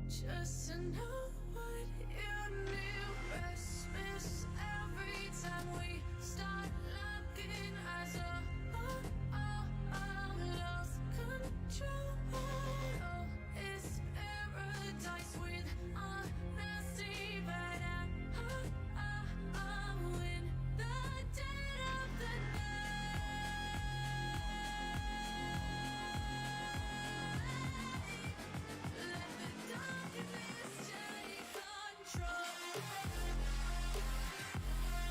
Just to know what you knew. Restless every time we start looking. I lost control. Oh, it's paradise with honesty, but I'm in the dead of the let the darkness take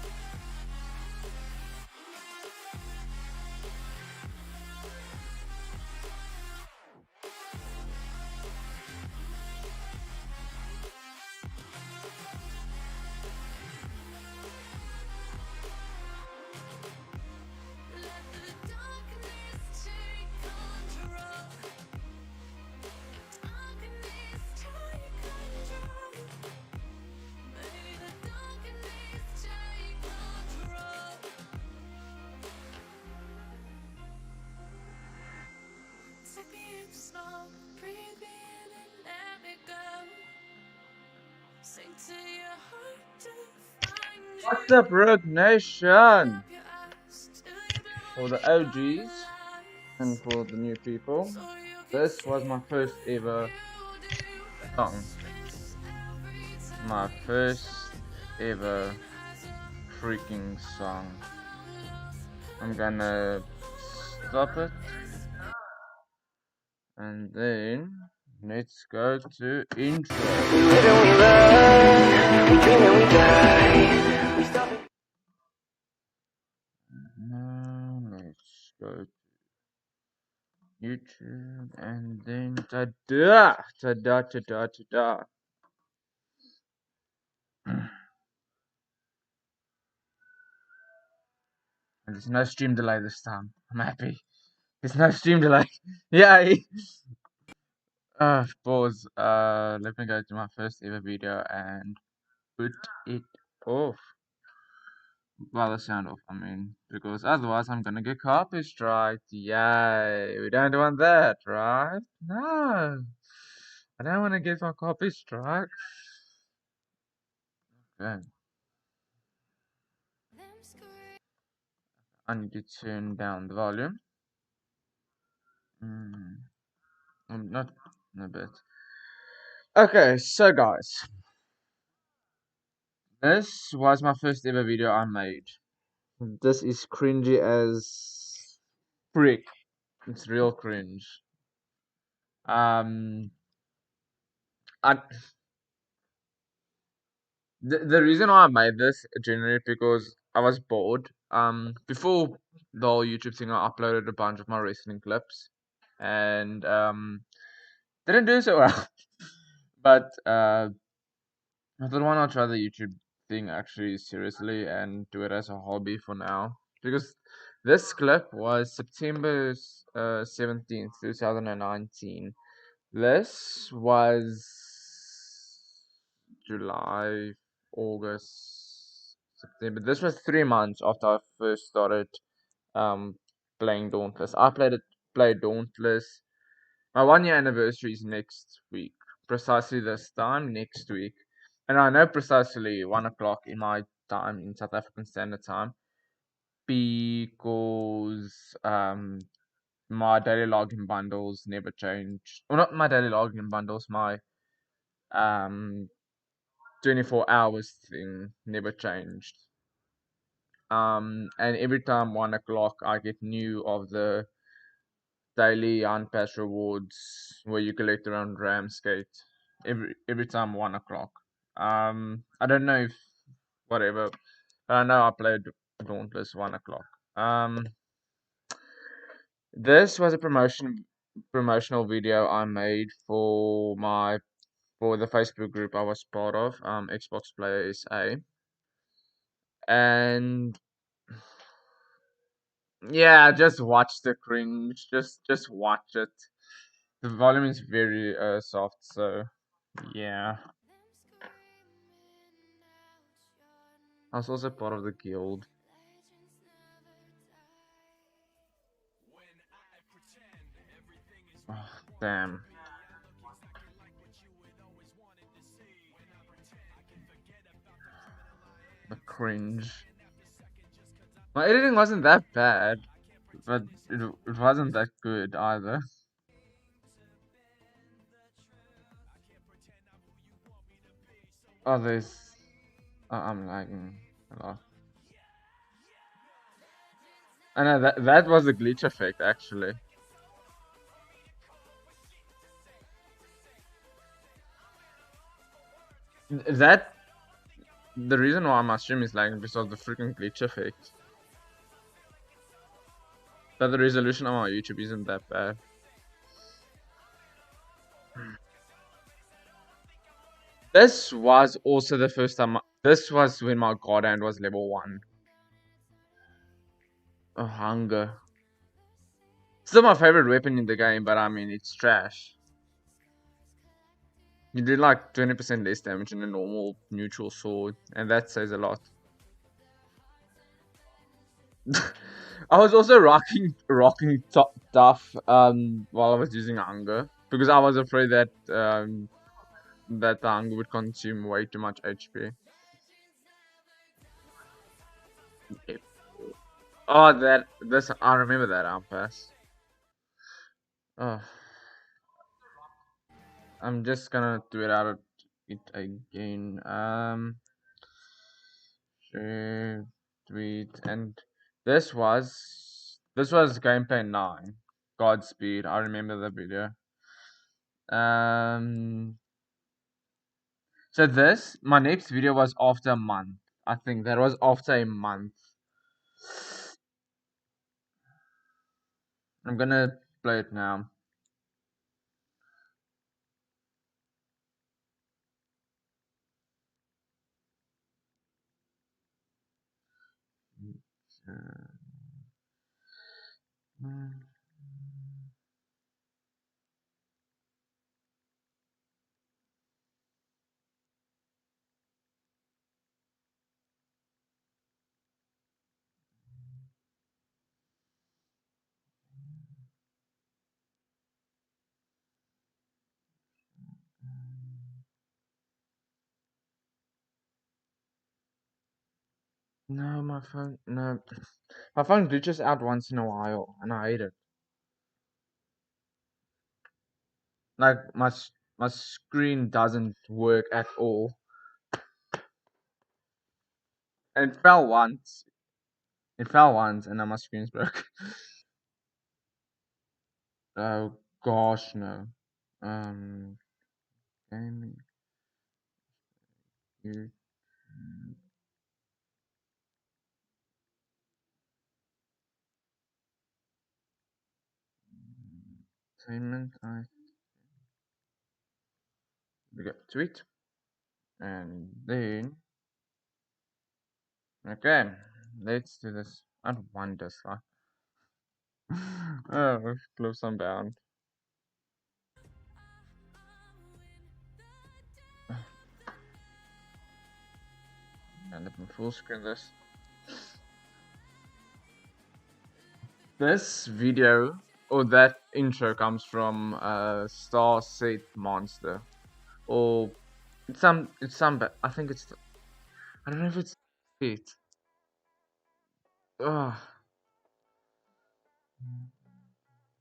control. Let the darkness take control. Darkness take control. May the darkness take control. Take me in slow, breathe me in and let me go. Sing to your heart to find What's you. up, Rogue Nation? Up your eyes till you For the blind OGs and for the new people, so you can this see was my first what ever you do. song. Restless every time My we first start ever looking. Eyes freaking song. lost I'm gonna stop it and then let's go to intro. We live and we love, we dream and we die. We stop. Now let's go to YouTube and then ta-da, ta-da, ta-da, ta-da. And there's no stream delay this time. I'm happy. There's no stream delay. Yay! Pause. Let me go to my first ever video and put it off. Well, the sound off, I mean, because otherwise I'm gonna get copy strike. Yay! We don't want that, right? No, I don't want to get my copy strike. Okay. I need to turn down the volume. Not a bit. Okay, so guys, this was my first ever video I made. This is cringy as frick. It's real cringe. I the reason why I made this generally because I was bored. Before the whole YouTube thing, I uploaded a bunch of my wrestling clips, and didn't do so well. But I thought why not try the YouTube thing actually seriously and do it as a hobby for now because this clip was September 17th, 2019. This was July, August, September. This was 3 months after I first started playing Dauntless. Played Dauntless. My 1 year anniversary is next week. Precisely this time next week. And I know precisely 1 o'clock in my time in South African Standard Time because my daily login bundles never changed. Well, not my daily login bundles, my 24 hours thing never changed. And every time 1 o'clock, I get new of the daily unpass rewards where you collect around Ramsgate every time 1 o'clock. I don't know if whatever, but I know I played Dauntless 1 o'clock. This was a promotional video I made for the Facebook group I was part of, Xbox Player SA, and yeah, just watch the cringe. Just watch it. The volume is very soft, so Yeah. I was also part of the guild. Oh, damn. The cringe. My editing wasn't that bad, but it wasn't that good either. Oh, there's. I'm lagging a lot. I know that was the glitch effect actually. That the reason why my stream is lagging because of the freaking glitch effect. But the resolution on my YouTube isn't that bad. This was also the first time. This was when my god hand was level 1. Oh, hunger. Still my favorite weapon in the game, but I mean it's trash. You do like 20% less damage than a normal neutral sword, and that says a lot. I was also rocking tough while I was using hunger because I was afraid that that the hunger would consume way too much HP. Oh, this I remember that Ampass. Oh, I'm just gonna do it out of it again. Share, tweet, and this was gameplay 9. Godspeed. I remember the video. Um, so my next video was after a month. I think that was after a month. I'm gonna play it now. No, my phone. No, my phone glitches out once in a while, and I hate it. Like my screen doesn't work at all, and it fell once. It fell once, and now my screen's broke. Oh gosh, no. Um, gaming. You. Entertainment. We got tweet, and then okay, let's do this. I don't want this. Oh, close some bound. And let me full screen this. This video or that intro comes from Star Set Monster, or I think I don't know if it's it. Ugh,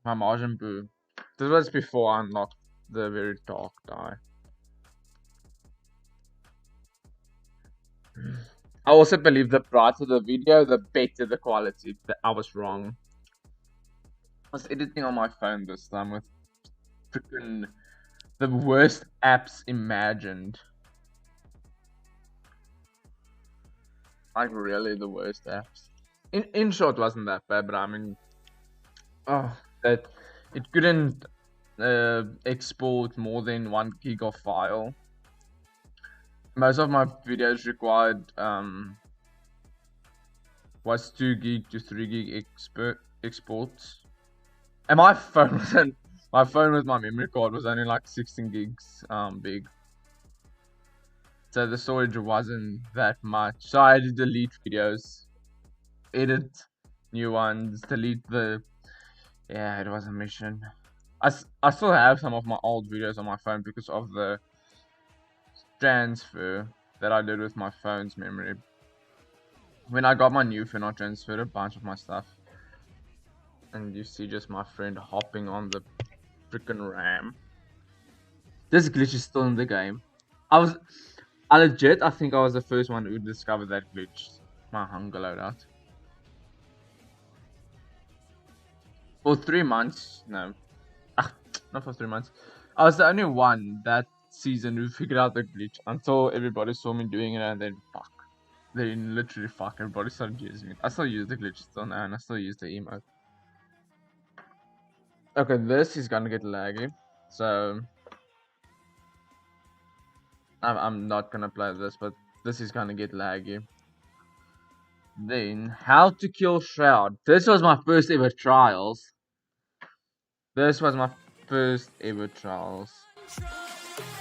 my Majin Buu. This was before I unlocked the very dark dye. I also believe the brighter the video, the better the quality. I was wrong. I was editing on my phone this time with freaking the worst apps imagined. Like really the worst apps. In short, wasn't that bad, but I mean, oh, that it couldn't export more than 1 gig of file. Most of my videos required was 2 gig to 3 gig exports. And my phone with my memory card was only like 16 gigs big. So the storage wasn't that much. So I had to delete videos, edit new ones, delete the. Yeah, it was a mission. I still have some of my old videos on my phone because of the transfer that I did with my phone's memory. When I got my new phone, I transferred a bunch of my stuff. And you see just my friend hopping on the freaking RAM. This glitch is still in the game. I think I was the first one who discovered that glitch. My hunger loadout. For 3 months, no. Not for 3 months. I was the only one that season who figured out the glitch until everybody saw me doing it and then fuck. Then literally fuck, everybody started using it. I still use the glitch still now and I still use the emote. Okay, this is gonna get laggy. So I'm not gonna play this, but this is gonna get laggy. Then, how to kill Shroud. This was my first ever trials. This was my first ever trials.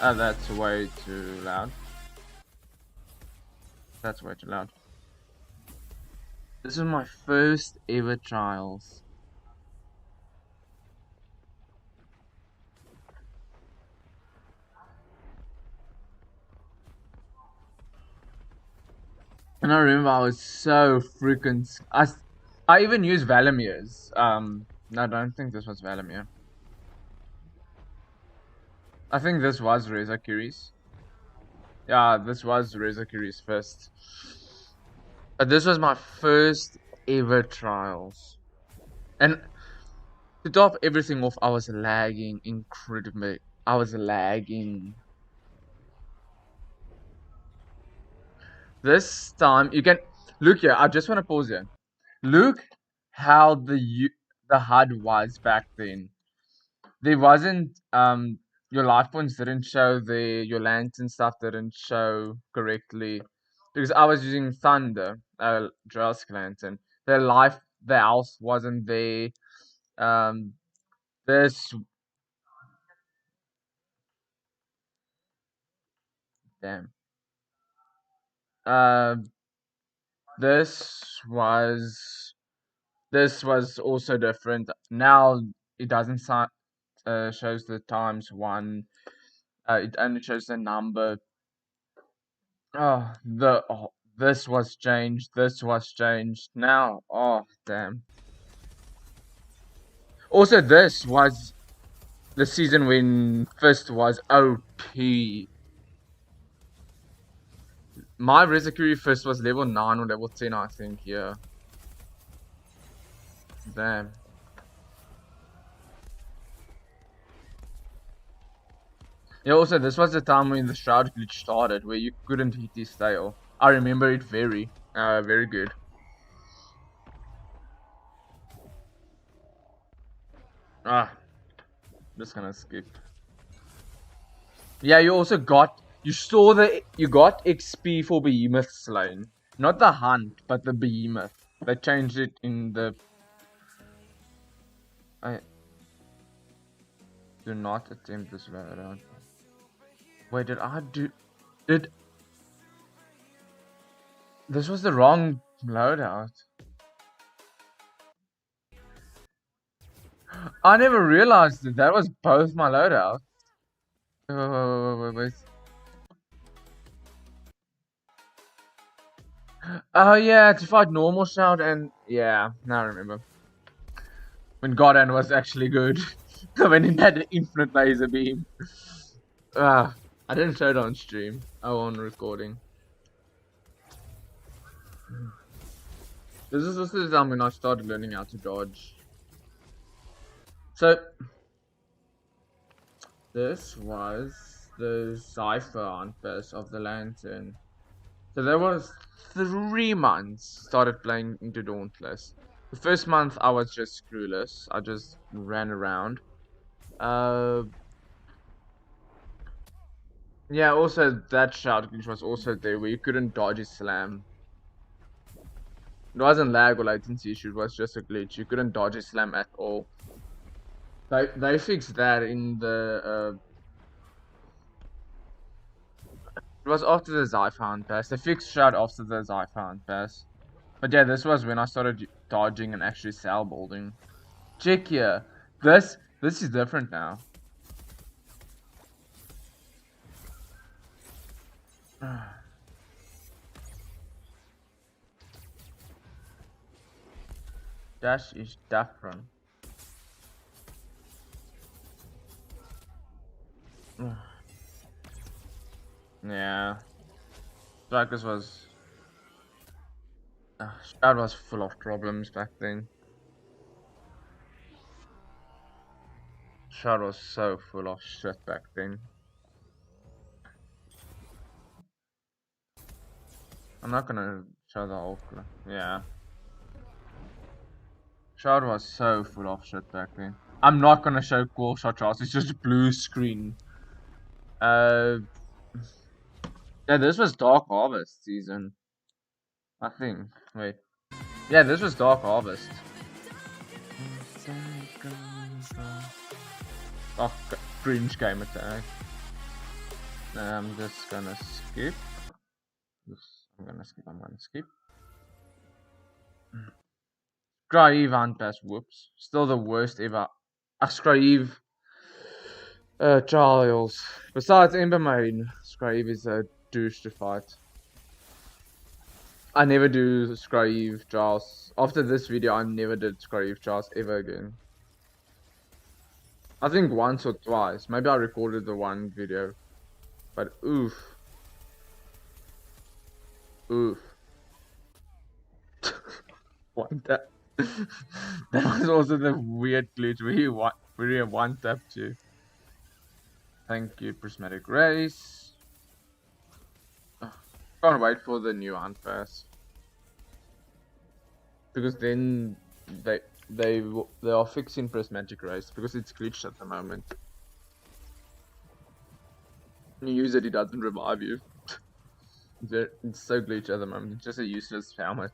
Oh, that's way too loud. That's way too loud. This was my first ever trials. And I remember I was so freaking. I even used Valamir's. No, I don't think this was Valamir. I think this was Reza Kiri's. Yeah, this was Reza Kiri's first. This was my first ever trials. And to top everything off, I was lagging incredibly. I was lagging. This time, you can look here. I just want to pause here. Look how the HUD was back then. There wasn't your life points didn't show there. Your lantern stuff didn't show correctly because I was using Thunder, Jurassic Lantern. The health wasn't there. Um, this damn. Uh, this was also different. Now it doesn't shows the times one. It only shows the number. This was changed. This was changed. Now, oh damn. Also, this was the season when Fist was OP. My Rezakuri Fist was level 9 or level 10, I think. Yeah. Damn. Yeah, also, this was the time when the Shroud glitch started, where you couldn't hit his tail. I remember it very good. Just gonna skip. Yeah, you got XP for Behemoth Slain. Not the hunt, but the Behemoth. They changed it in the... I do not attempt this round. Wait, this was the wrong loadout. I never realized that was both my loadouts. Wait. Oh yeah, to fight normal Shroud and... Yeah, now I remember. When Godan was actually good. When he had an infinite laser beam. I didn't show it on stream. Oh, on recording. This is also the time when I started learning how to dodge. So, this was the Cypher Hunters of the Lantern. So there was 3 months started playing into Dauntless. The first month I was just clueless. I just ran around. Yeah, also that shout glitch was also there where you couldn't dodge his slam. It wasn't lag or latency issue, it was just a glitch. You couldn't dodge his slam at all. They fixed that in the It was after the Xiphon pass. They fixed Shroud after the Xiphon pass. But yeah, this was when I started dodging and actually cell building. Check here. This is different now. Dash is different. Yeah. Strikers was Shroud was full of problems back then. Shroud was so full of shit back then. I'm not gonna show the whole clip. Yeah. Shroud was so full of shit back then. I'm not gonna show cool shot charts, it's just a blue screen. Yeah, this was Dark Harvest season. I think. Wait. Yeah, this was Dark Harvest. Oh, cringe game attack. I'm just gonna skip. I'm gonna skip. Scrive Antas, whoops. Still the worst ever. Scrive Charles. Besides Ember Main, Scrive is a douche to fight. I never do Scrive Charles. After this video, I never did Scrive Charles ever again. I think once or twice. Maybe I recorded the one video. But oof. Oof. What that? That was also the weird glitch where you one tap to. Thank you, Prismatic Race. Can't wait for the new hunt pass. Because then they are fixing Prismatic Race because it's glitched at the moment. When you use it, it doesn't revive you. It's so glitched at the moment. It's just a useless helmet.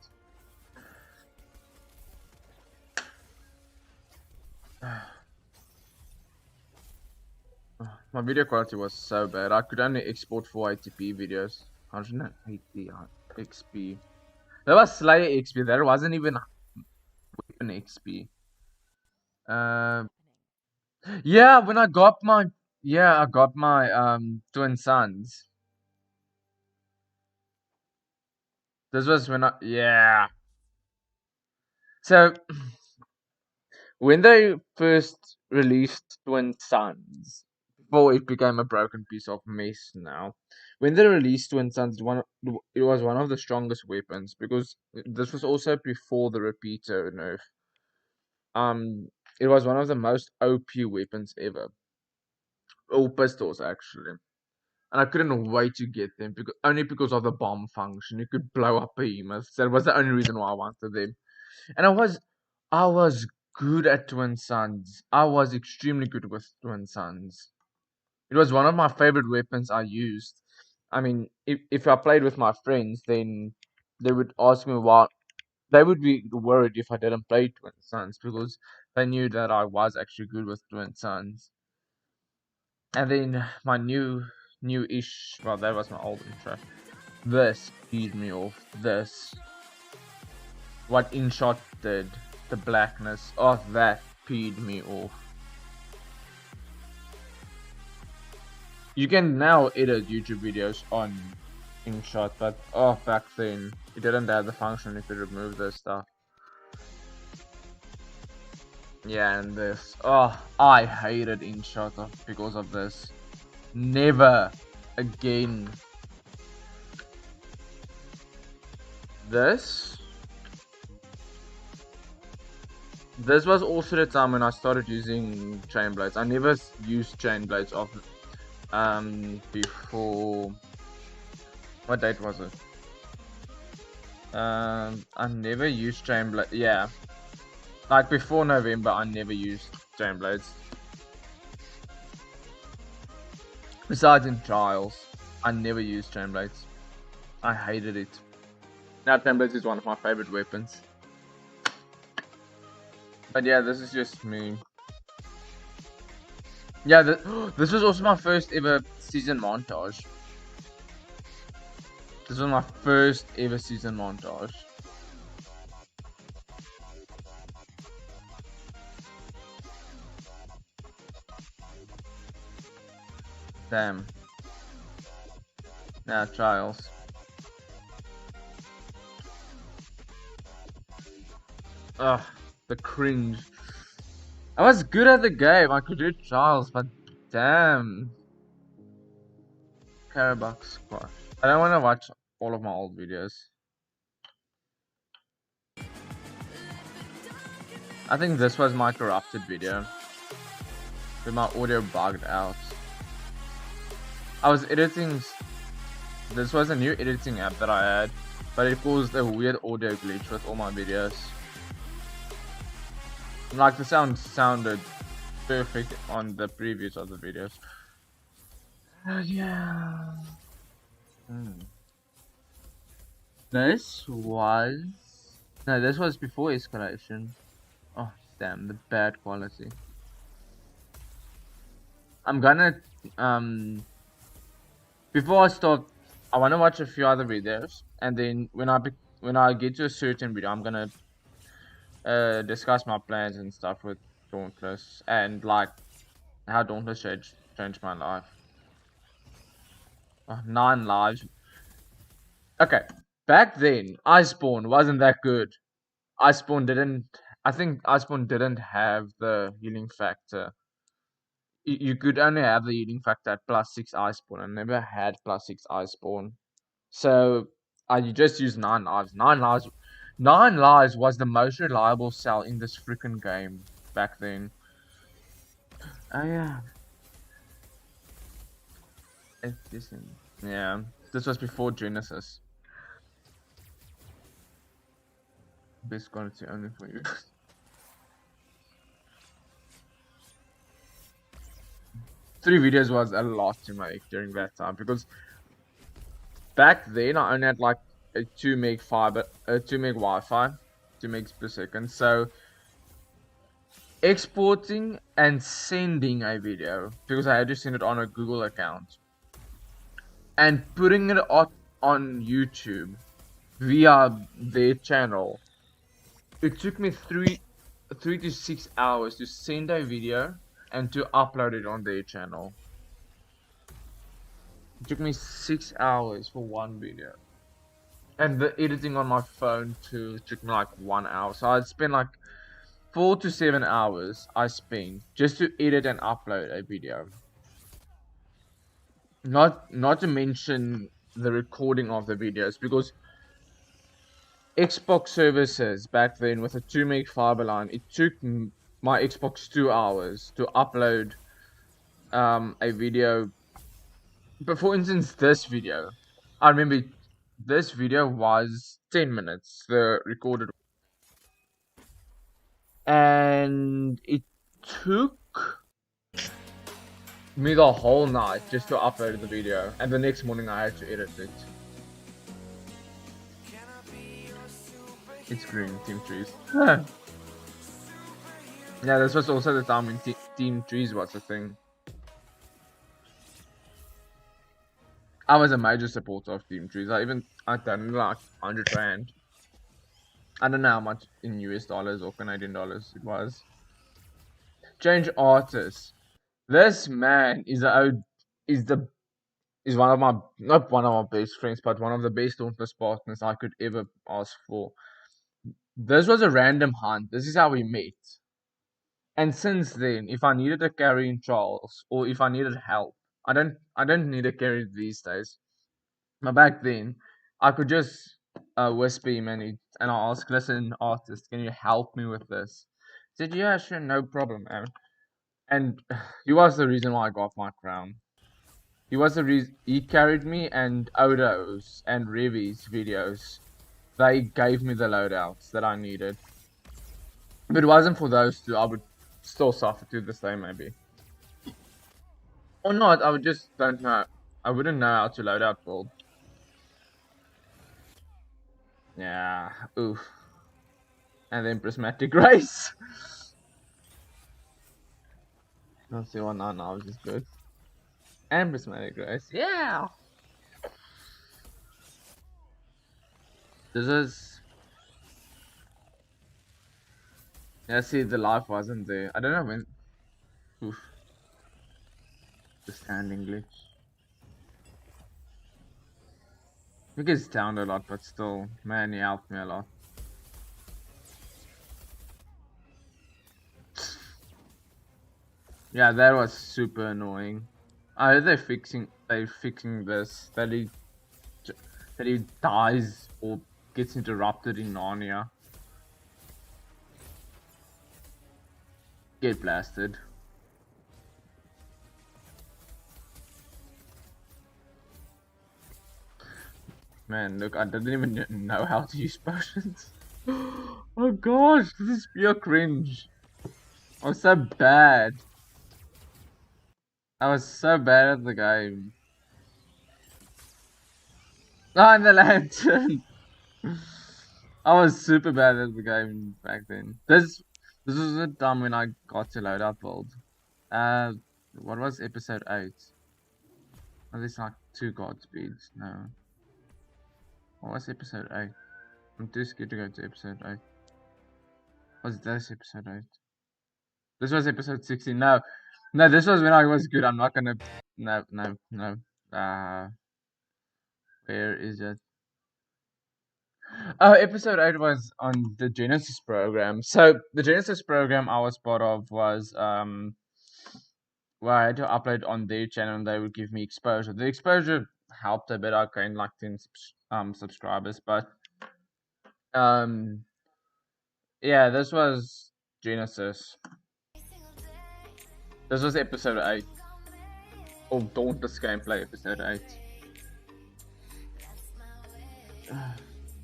My video quality was so bad. I could only export 480p videos. 180 XP. That was Slayer XP. That wasn't even Weapon XP. Yeah, when I got my twin sons. This was when So when they first released Twin Sons, before it became a broken piece of mess now, when they released Twin Sons, it was one of the strongest weapons because this was also before the repeater nerf. It was one of the most OP weapons ever. All pistols actually. And I couldn't wait to get them only because of the bomb function. You could blow up behemoths. That was the only reason why I wanted them. And I was good at Twin Sons. I was extremely good with Twin Sons. It was one of my favorite weapons I used. I mean, if I played with my friends, then they would ask me why. They would be worried if I didn't play Twin Sons because they knew that I was actually good with Twin Sons. And then my new-ish, well, that was my old intro. This peed me off. This. What InShot did. The blackness of that peed me off. You can now edit YouTube videos on InShot, but back then it didn't have the function if you remove this stuff. Yeah, and this. I hated InShot because of this. Never again. This was also the time when I started using chain blades. I never used chain blades before. What date was it? I never used chain blades. Yeah, like before November, I never used chain blades. Besides in trials, I never used chain blades. I hated it. Now chain blades is one of my favorite weapons. But yeah, this is just me. Yeah, this was also my first ever season montage. This was my first ever season montage. Damn. Yeah, trials. Ugh, the cringe. I was good at the game. I could do trials, but damn. Carabuck squash. I don't want to watch all of my old videos. I think this was my corrupted video. With my audio bugged out. I was editing. This was a new editing app that I had, but it caused a weird audio glitch with all my videos. Like the sound sounded perfect on the previous other videos. Yeah. This was no, this was before escalation. Oh damn, the bad quality. I'm gonna before I start, I wanna watch a few other videos, and then when I get to a certain video, I'm gonna discuss my plans and stuff with Dauntless and like how Dauntless changed my life. 9 lives. Okay, back then Iceborne wasn't that good. Iceborne didn't. I think Iceborne didn't have the healing factor. You could only have the healing factor at +6 Iceborne. I never had +6 Iceborne. So you just use 9 lives. 9 lives was the most reliable cell in this freaking game back then. Oh yeah. Yeah. This was before Genesis. Best quality only for you. 3 videos was a lot to make during that time because back then I only had like a 2 meg fiber, 2 meg Wi-Fi, 2 megs per second. So exporting and sending a video because I had to send it on a Google account and putting it on YouTube via their channel. It took me 3 to 6 hours to send a video and to upload it on their channel. It took me 6 hours for one video. And the editing on my phone too took me like 1 hour. So I'd spend like 4 to 7 hours I spent just to edit and upload a video. Not to mention the recording of the videos because Xbox services back then with a 2 meg fiber line, it took my Xbox 2 hours to upload a video. But for instance, this video, I remember this video was 10 minutes, the recorded, and it took me the whole night just to upload the video, and the next morning I had to edit it. It's green, Team Trees. Yeah, this was also the time when Team Trees was a thing. I was a major supporter of Team Trees. I done like 100 rand. I don't know how much in US dollars or Canadian dollars it was. Change artist. This man is one of my, not one of my best friends, but one of the best Dauntless partners I could ever ask for. This was a random hunt. This is how we met. And since then, if I needed a carry in Charles or if I needed help, I don't need a carry these days. But back then, I could just whisper him and I'll ask, listen, artist, can you help me with this? He said, yeah, sure, no problem, man. And he was the reason why I got my crown. He was the reason he carried me, and Odo's and Revi's videos. They gave me the loadouts that I needed. If it wasn't for those two, I would still suffer to this day, maybe. Or not, I would just don't know. I wouldn't know how to load out build. Yeah, oof. And then prismatic race. Let's see what now is good. And prismatic race, yeah. This is. Yeah, see, the life wasn't there. I don't know when. Oof, the standing glitch. It gets down a lot, but still, man, he helped me a lot. Yeah, that was super annoying. They're fixing this that he dies or gets interrupted in Narnia. Get blasted. Man, look, I didn't even know how to use potions. Oh gosh, this is pure cringe. I was so bad. I was so bad at the game. Oh, and the lantern. I was super bad at the game back then. This was the time when I got to load up build. Uh, what was episode 8? Oh, there's like 2 god speeds. No. What was episode 8? I'm too scared to go to episode 8. Was this episode 8? This was episode 16. No. No, this was when I was good. I'm not gonna. No, no, no. Where is it? Oh, episode 8 was on the Genesis program. So the Genesis program I was part of was where I had to upload on their channel and they would give me exposure. The exposure helped a bit. I gained like 10 subscribers, but um yeah, this was Genesis. This was episode 8. Oh, Dauntless gameplay episode 8.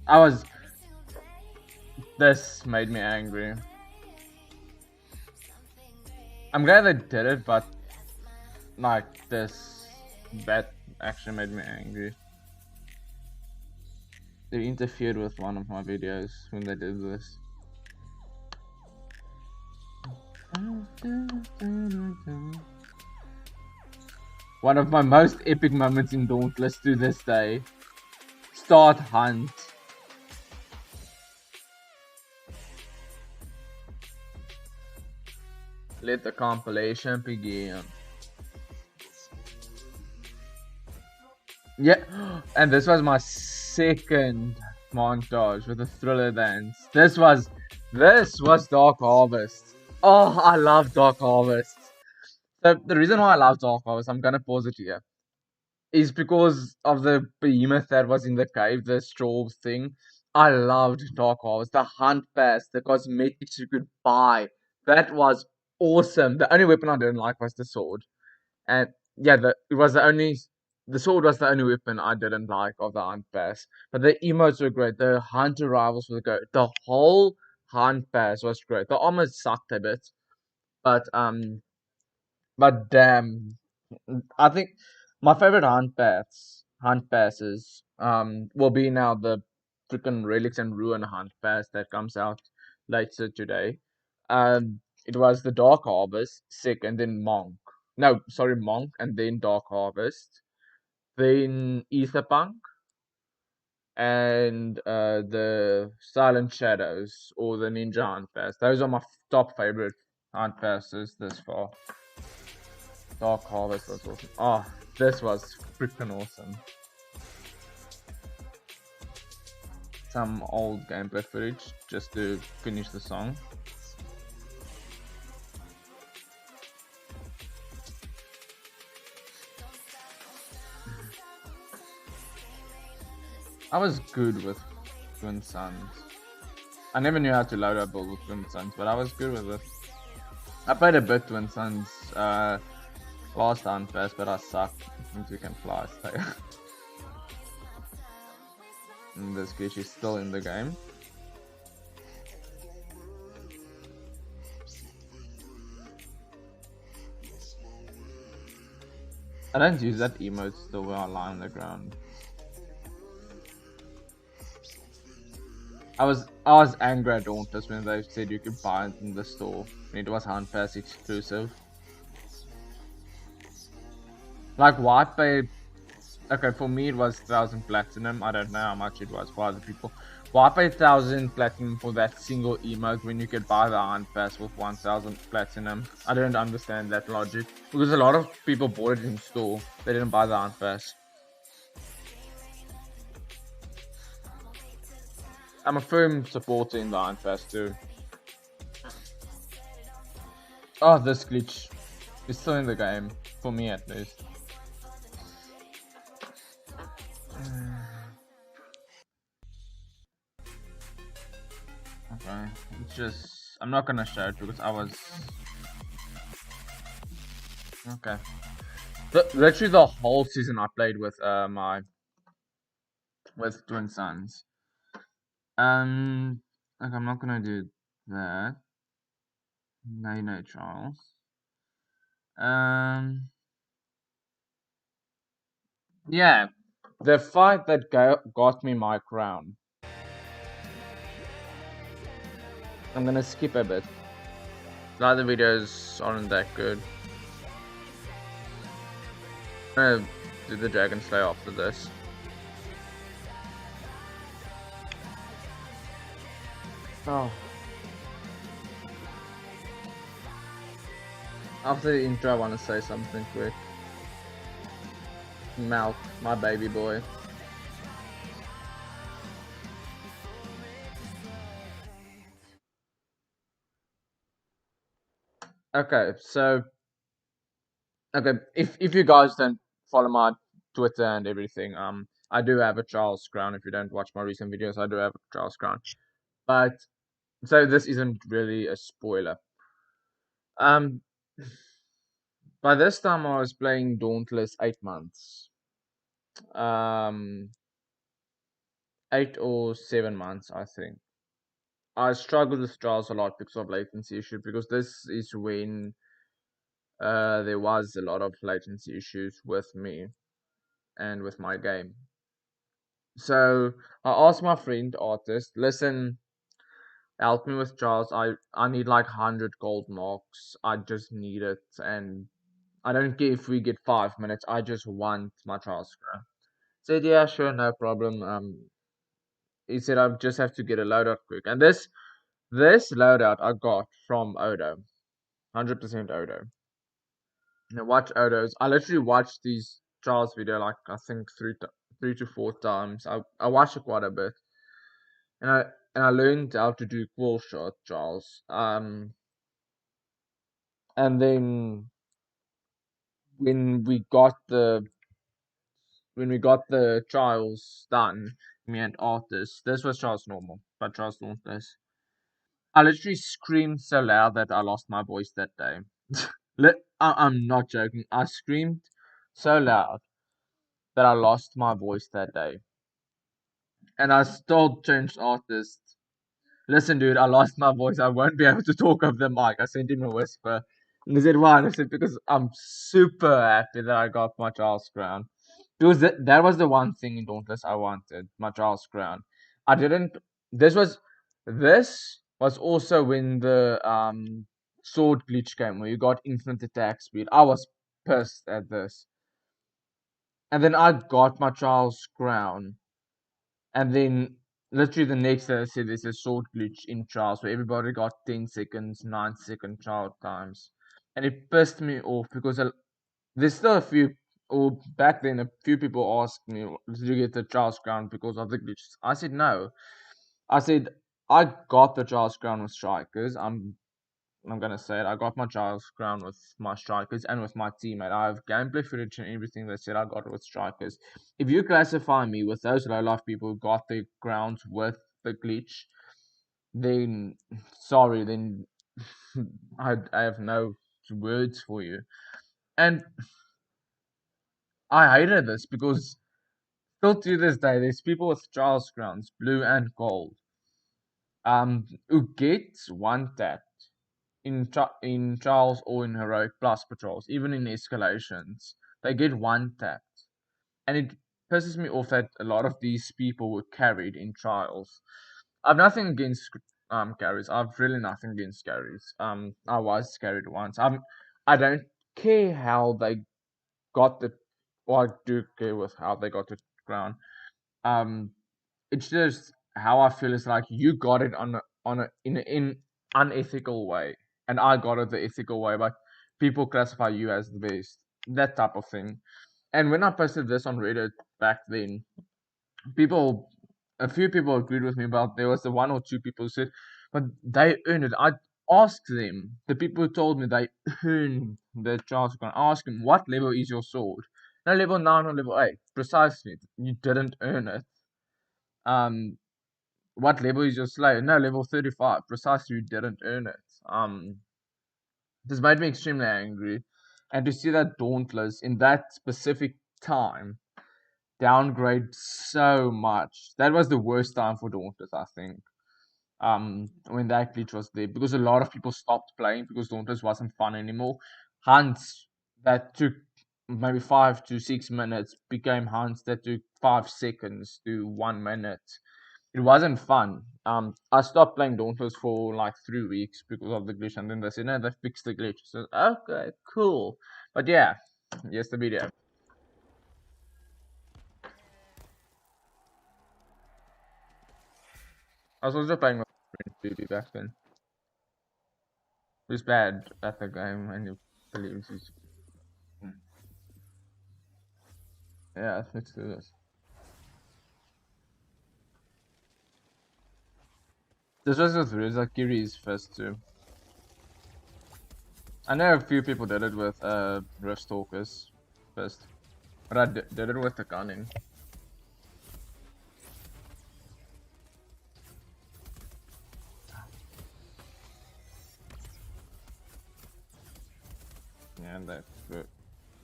I was. This made me angry. I'm glad they did it, but like this, that actually made me angry. They interfered with one of my videos when they did this. One of my most epic moments in Dauntless to this day. Start hunt. Let the compilation begin. Yeah, and this was my second montage with the thriller dance. This was Dark Harvest. Oh, I love Dark Harvest. So the reason why I love Dark Harvest, I'm gonna pause it here, is because of the behemoth that was in the cave, the straw thing. I loved Dark Harvest, the hunt pass, the cosmetics you could buy. That was awesome. The only weapon I didn't like was the sword. And yeah, the sword was the only weapon I didn't like of the hunt pass. But the emotes were great. The hunter rivals were great. The whole hunt pass was great. The armor sucked a bit, but damn, I think my favorite hunt passes will be now the freaking relics and ruin hunt pass that comes out later today. It was the Dark Harvest, Sick, and then Monk. No, sorry, Monk, and then Dark Harvest, then Etherpunk, and the Silent Shadows or the Ninja Hunt Pass. Those are my top favorite hunt passes this far. Dark Harvest was awesome. Oh, this was freaking awesome. Some old gameplay footage just to finish the song. I was good with Twin Suns. I never knew how to load up build with Twin Suns, but I was good with it. I played a bit Twin Suns last time first, but I sucked since we can fly. So and this glitch is still in the game. I don't use that emote still when I lie on the ground. I was angry at Dauntless when they said you could buy it in the store. It was Hunt Pass exclusive. Like, why pay Okay, for me it was 1,000 platinum. I don't know how much it was for other people. Why pay 1,000 platinum for that single emote when you could buy the Hunt Pass with 1,000 platinum? I don't understand that logic. Because a lot of people bought it in store. They didn't buy the Hunt Pass. I'm a firm supporter in the Hunt Pass too. Oh, this glitch is still in the game. For me at least. Okay, it's just I'm not gonna show it because I was okay. Literally the whole season I played with my with twin sons. Like I'm not gonna do that. No, Charles. Um, yeah, the fight that got me my crown. I'm gonna skip a bit. The other videos aren't that good. I'm gonna do the Dragon Slayer after this. Oh. After the intro, I want to say something quick. Malk, my baby boy. Okay, so if you guys don't follow my Twitter and everything, I do have a Charles crown. If you don't watch my recent videos, I do have a Charles crown. But so this isn't really a spoiler. Um, by this time I was playing Dauntless 8 months. Um, 8 or 7 months, I think. I struggled with Charles a lot because of latency issue because this is when there was a lot of latency issues with me and with my game. So I asked my friend artist, listen, help me with Charles. I need like 100 gold marks. I just need it, and I don't care if we get 5 minutes. I just want my Charles Crown. Said yeah, sure, no problem. He said I just have to get a loadout quick, and this loadout I got from Odo, 100% Odo. Now watch Odos. I literally watched these Charles video like I think 3 to 4 times. I watched it quite a bit, and I learned how to do cool shot Charles. And then when we got the when we got the trials done, me and artists, this was Charles normal, but Charles Dauntless. I literally screamed so loud that I lost my voice that day. I'm not joking. I screamed so loud that I lost my voice that day. And I still changed artists. Listen, dude, I lost my voice. I won't be able to talk over the mic. I sent him a whisper. And he said, why? And I said, because I'm super happy that I got my Charles crown. Because that was the one thing in Dauntless I wanted, my Charles crown. I didn't. This was this was also when the sword glitch came, where you got infinite attack speed. I was pissed at this, and then I got my Charles crown, and then literally the next day, I said there's a sword glitch in trials where everybody got 10 seconds, 9 second trial times. And it pissed me off because there's still a few, or back then, a few people asked me, did you get the trials crown because of the glitches? I said no. I said, I got the trials crown with strikers. I'm gonna say it. I got my Giles crown with my strikers and with my teammate. I have gameplay footage and everything that said I got it with strikers. If you classify me with those low life people who got the crowns with the glitch, then sorry, then I have no words for you. And I hated this because still to this day, there's people with Giles crowns, blue and gold, who get one tap in trials or in heroic plus patrols, even in escalations, they get one tapped, and it pisses me off that a lot of these people were carried in trials. I've nothing against carries. I've really nothing against carries. I was carried once. I don't care how they got the Well, I do care with how they got to crown. Um, it's just how I feel is like you got it in unethical way, and I got it the ethical way, but people classify you as the best, that type of thing. And when I posted this on Reddit back then, people, a few people agreed with me, but there was the one or two people who said, but they earned it. I asked them, the people who told me they earned the chance, I ask them, what level is your sword? No, level 9 or level 8. Precisely. You didn't earn it. Um, what level is your slayer? No, level 35. Precisely, you didn't earn it. This made me extremely angry. And to see that Dauntless in that specific time downgrade so much. That was the worst time for Dauntless, I think. When that glitch was there, because a lot of people stopped playing because Dauntless wasn't fun anymore. Hunts that took maybe 5 to 6 minutes became hunts that took 5 seconds to 1 minute. It wasn't fun. I stopped playing Dauntless for like 3 weeks because of the glitch, and then they said, no, they fixed the glitch. So, okay, cool. But yeah, yes, the video. I was also playing with Duty back then. He was bad at the game, and he believes he's. Yeah, let's do this. This was with Rizakiri's first too. I know a few people did it with Rift Stalkers first, but I did it with the gunning. Yeah, that's good.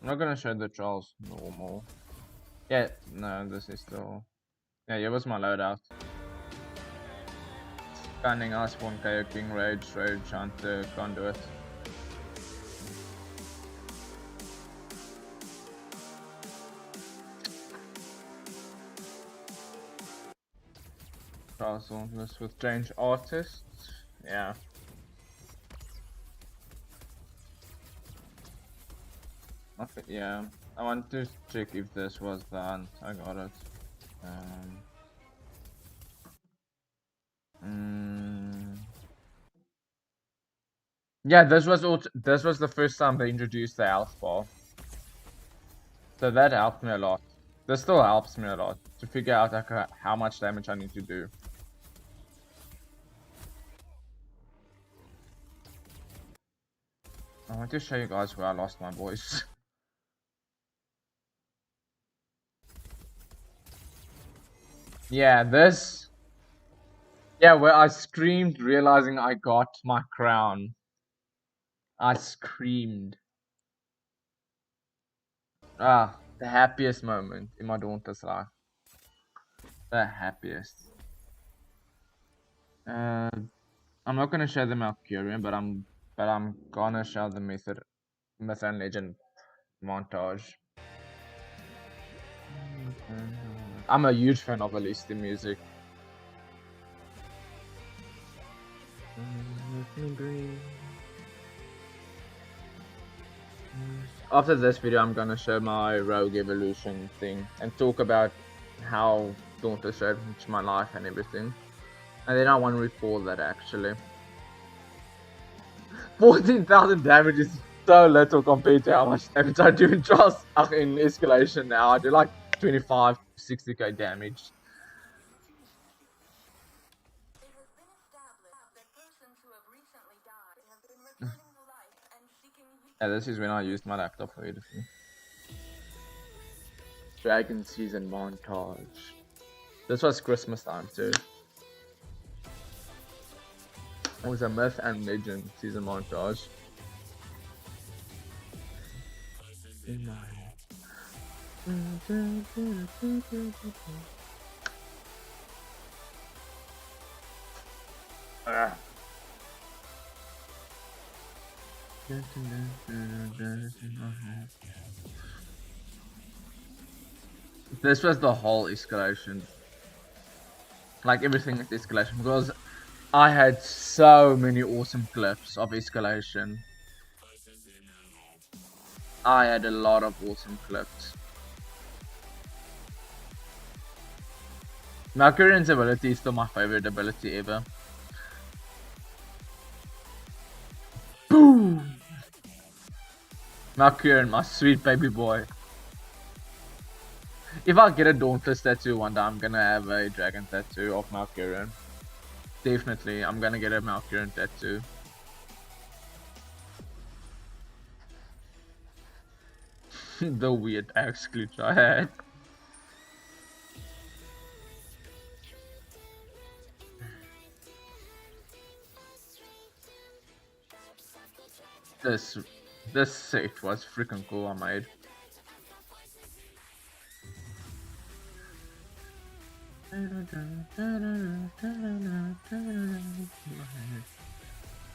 I'm not gonna show the trials normal. Yeah, no, this is still. Yeah, here was my loadout. Gunning, Iceborne, KO, King, Rage, Hunter, Conduit. Trials Dauntless with change artists. Yeah. Okay, yeah. I want to check if this was the hunt. I got it. Yeah, this was the first time they introduced the health bar. So that helped me a lot. This still helps me a lot to figure out how much damage I need to do. I want to show you guys where I lost my voice. Yeah, this. Yeah, where I screamed realizing I got my crown. I screamed. Ah, the happiest moment in my daughter's life. The happiest. I'm not gonna show the Malcurian, but I'm gonna show the Myth and Legend montage. I'm a huge fan of Alesti music. After this video, I'm gonna show my rogue evolution thing and talk about how Dauntless changed my life and everything. And then I want to record that actually. 14,000 damage is so little compared to how much damage I do in Trials in Escalation now. I do like 25 to 60k damage. Yeah, this is when I used my laptop for editing. Dragon Season montage. This was Christmas time too. It was a Myth and Legend season montage. This was the whole escalation. Like everything with escalation, because I had so many awesome clips of escalation. I had a lot of awesome clips. Valkyrion's ability is still my favorite ability ever. Boom! Valkyrion, my sweet baby boy. If I get a Dauntless tattoo one day, I'm gonna have a dragon tattoo of Valkyrion. Definitely, I'm gonna get a Valkyrion tattoo. The weird axe glitch I had. This this set was freaking cool I made.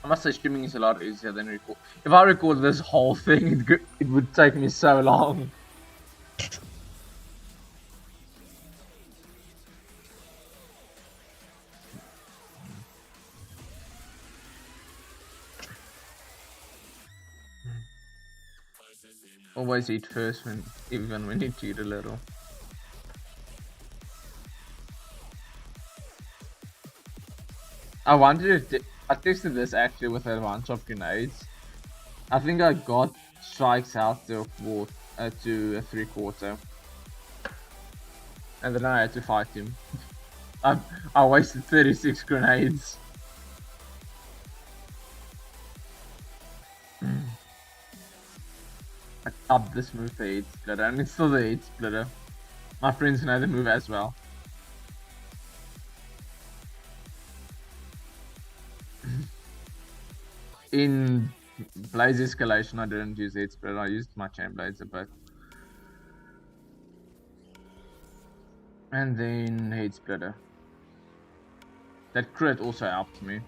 I must say streaming is a lot easier than record. If I record this whole thing, it would take me so long. Always eat first, even when you cheat a little. I tested this actually with a bunch of grenades. I think I got strikes out to a 3/4, and then I had to fight him. I wasted 36 grenades. I upped this move to 8 splitter, and it's still the 8 splitter. My friends know the move as well. In Blaze Escalation, I didn't use 8 splitter, I used my Chain Blades a bit. And then 8 splitter. That crit also helped me.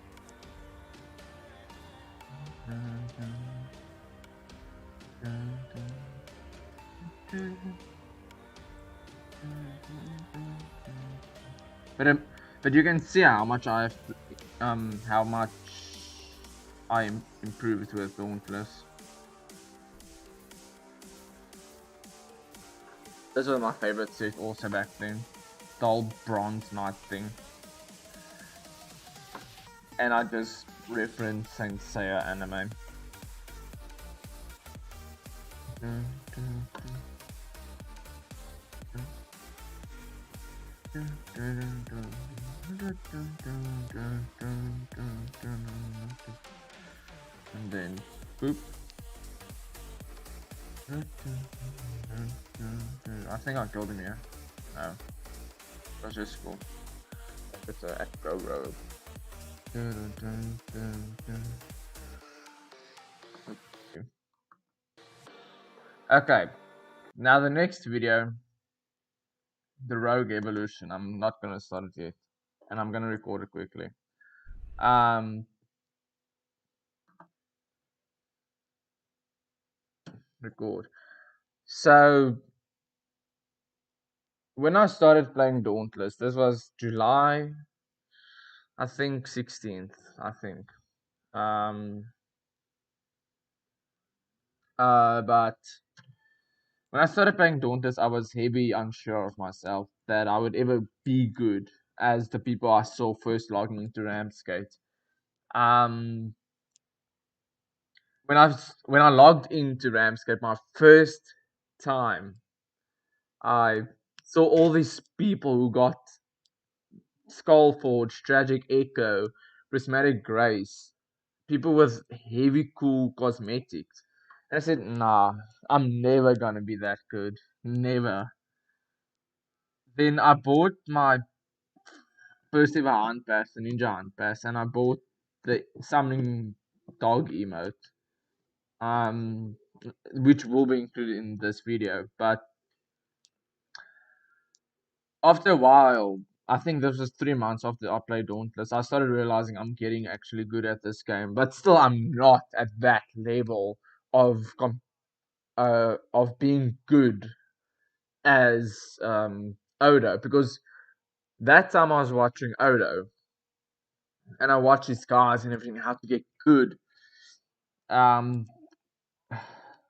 But you can see how much I improved with Dauntless. This was my favorite set also back then. The whole Bronze Knight thing. And I just referenced Saint Seiya anime. And then boop. I think I killed him here. No. That's just cool. It's an echo robe. Okay. Now the next video, the rogue evolution. I'm not gonna start it yet. And I'm gonna record it quickly. Record. So when I started playing Dauntless, this was July, I think 16th, I think. But when I started playing Dauntless, I was heavy unsure of myself that I would ever be good as the people I saw first logging into Ramskate. When I logged into Ramskate my first time, I saw all these people who got Skullforge, Tragic Echo, Prismatic Grace, people with heavy cool cosmetics. And I said, nah, I'm never gonna be that good. Never. Then I bought my first ever hunt pass, the ninja hunt pass, and I bought the summoning dog emote. Which will be included in this video. But after a while, I think this was 3 months after I played Dauntless, I started realizing I'm getting actually good at this game. But still, I'm not at that level of being good as Odo, because that time I was watching Odo and I watched his guys and everything, how to get good.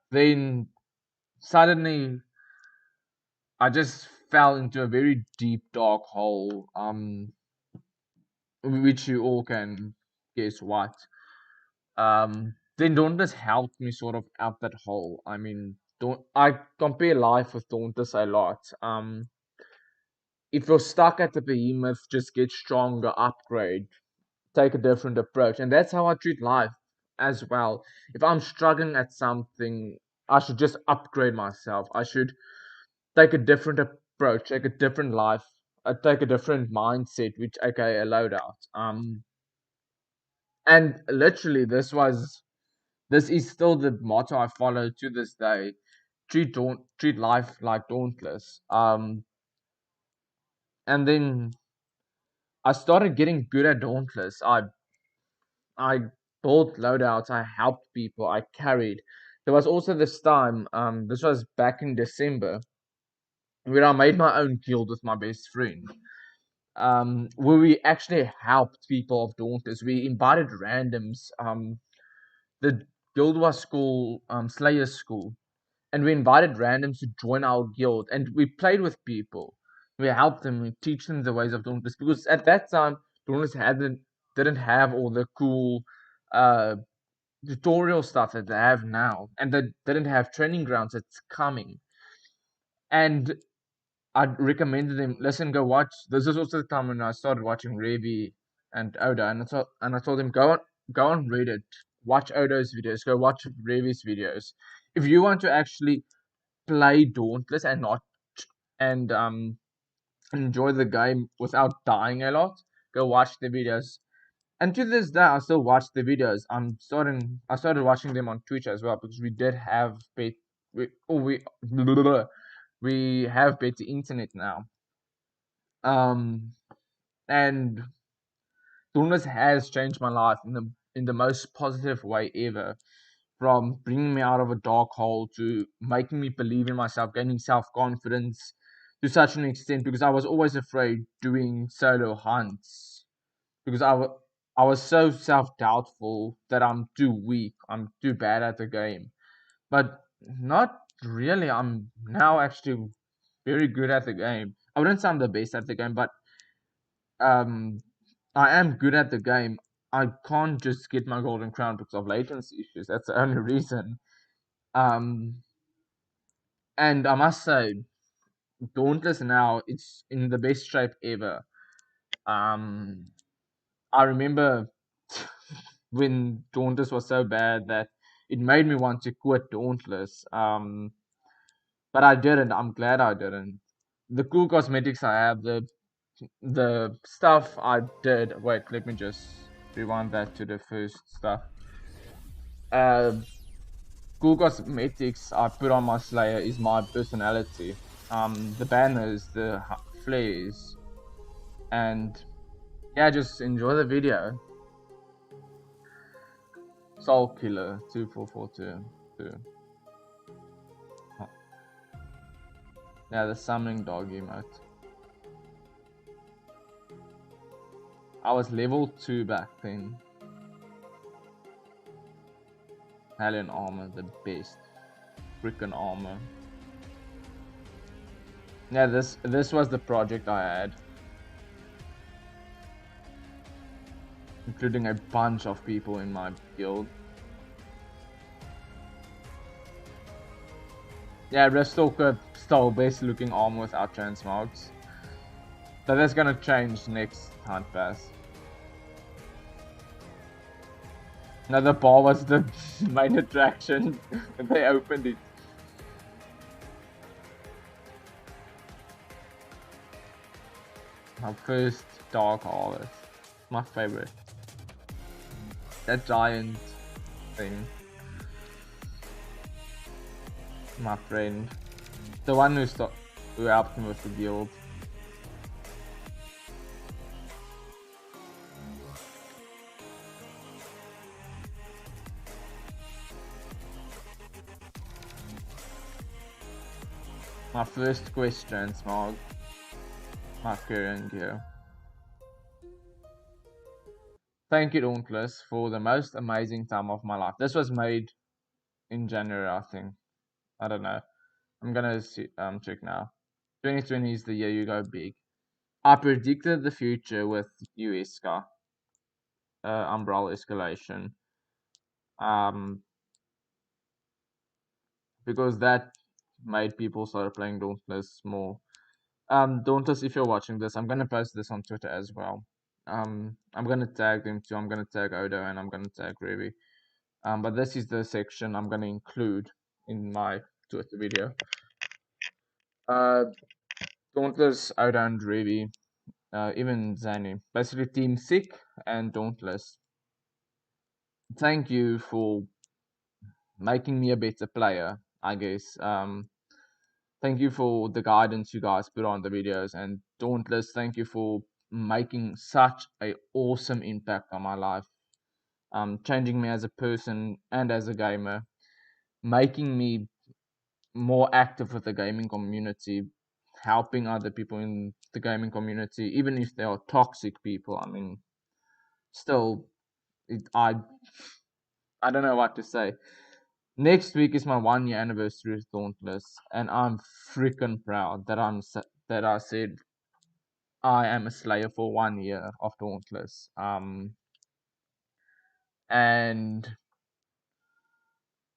Then suddenly I just fell into a very deep dark hole, which you all can guess what. Then Dauntless helped me sort of out that hole. I mean, don't I compare life with Dauntless a lot. If you're stuck at the behemoth, just get stronger, upgrade, take a different approach, and that's how I treat life as well. If I'm struggling at something, I should just upgrade myself. I should take a different approach, take a different life, take a different mindset, which aka a loadout. And literally, this is still the motto I follow to this day. Treat life like Dauntless. And then I started getting good at Dauntless. I built loadouts. I helped people. I carried. There was also this time. This was back in December, where I made my own guild with my best friend. Where we actually helped people of Dauntless. We invited randoms. The guild was called Slayer School, and we invited randoms to join our guild, and we played with people. We helped them, we teach them the ways of Dauntless, because at that time Dauntless didn't have all the cool uh tutorial stuff that they have now, and they didn't have training grounds that's coming. And I recommended them, listen, go watch. This is also the time when I started watching Revi and Oda, and I told them, go on Reddit, watch Oda's videos, go watch Revi's videos. If you want to actually play Dauntless and not and enjoy the game without dying a lot, go watch the videos. And to this day, I still watch the videos. I started watching them on Twitch as well, because we did have we oh we we have better internet now. Um, and Dauntless has changed my life in the most positive way ever. From bringing me out of a dark hole to making me believe in myself, gaining self confidence to such an extent, because I was always afraid doing solo hunts, because I was so self doubtful that I'm too weak, I'm too bad at the game. But not really. I'm now actually very good at the game. I wouldn't say I'm the best at the game, but um, I am good at the game. I can't just get my golden crown because of latency issues. That's the only reason. Um, and I must say, Dauntless now it's in the best shape ever. Um, I remember when Dauntless was so bad that it made me want to quit Dauntless. But I didn't. I'm glad I didn't. The cool cosmetics I have, the stuff I did. Wait, let me just rewind that to the first stuff. Uh, cool cosmetics I put on my Slayer is my personality. The banners, the flares, and yeah, just enjoy the video. Soul Killer 2442. Yeah, the summoning dog emote. I was level 2 back then. Alien armor, the best. Freaking armor. Yeah, this was the project I had. Including a bunch of people in my guild. Yeah, Restalker stole best looking armor without transmogs. So that's gonna change next hunt pass. Now the bar was the main attraction and they opened it. My first Dark Harvest. My favorite. That giant thing. My friend. The one who helped me with the guild. My first quest transmog. My current gear. Thank you, Dauntless, for the most amazing time of my life. This was made in January, I think. I don't know. I'm gonna see, check now. 2020 is the year you go big. I predicted the future with USK, Umbrella Escalation, um, because that made people start playing Dauntless more. Dauntless, if you're watching this, I'm gonna post this on Twitter as well. I'm gonna tag them too. I'm gonna tag Odo and I'm gonna tag Revi. But this is the section I'm gonna include in my Twitter video. Uh, Dauntless, Odo and Revi, even Zani, basically Team Sick and Dauntless. Thank you for making me a better player, I guess. Thank you for the guidance you guys put on the videos, and Dauntless, thank you for making such a awesome impact on my life. Changing me as a person and as a gamer, making me more active with the gaming community, helping other people in the gaming community, even if they are toxic people. I mean, still, I don't know what to say. Next week is my 1 year anniversary with Dauntless, and I'm freaking proud that that I said I am a Slayer for 1 year of Dauntless. And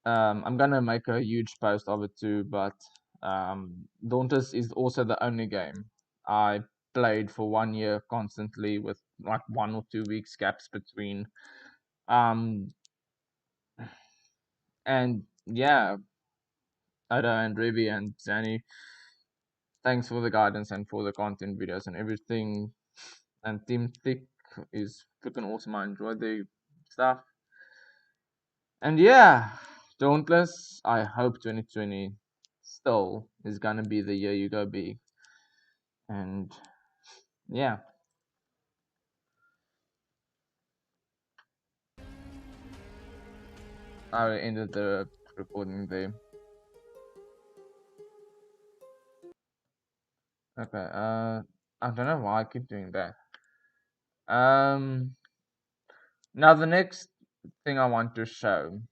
I'm gonna make a huge post of it too. But Dauntless is also the only game I played for 1 year constantly with like 1 or 2 weeks gaps between. Um, and yeah, Oda and Rivi and Zani, thanks for the guidance and for the content videos and everything. And Team Thick is freaking awesome. I enjoy the stuff. And yeah, Dauntless, I hope 2020 still is gonna be the year you go big. And yeah, I ended the recording there. Okay, I don't know why I keep doing that. Now the next thing I want to show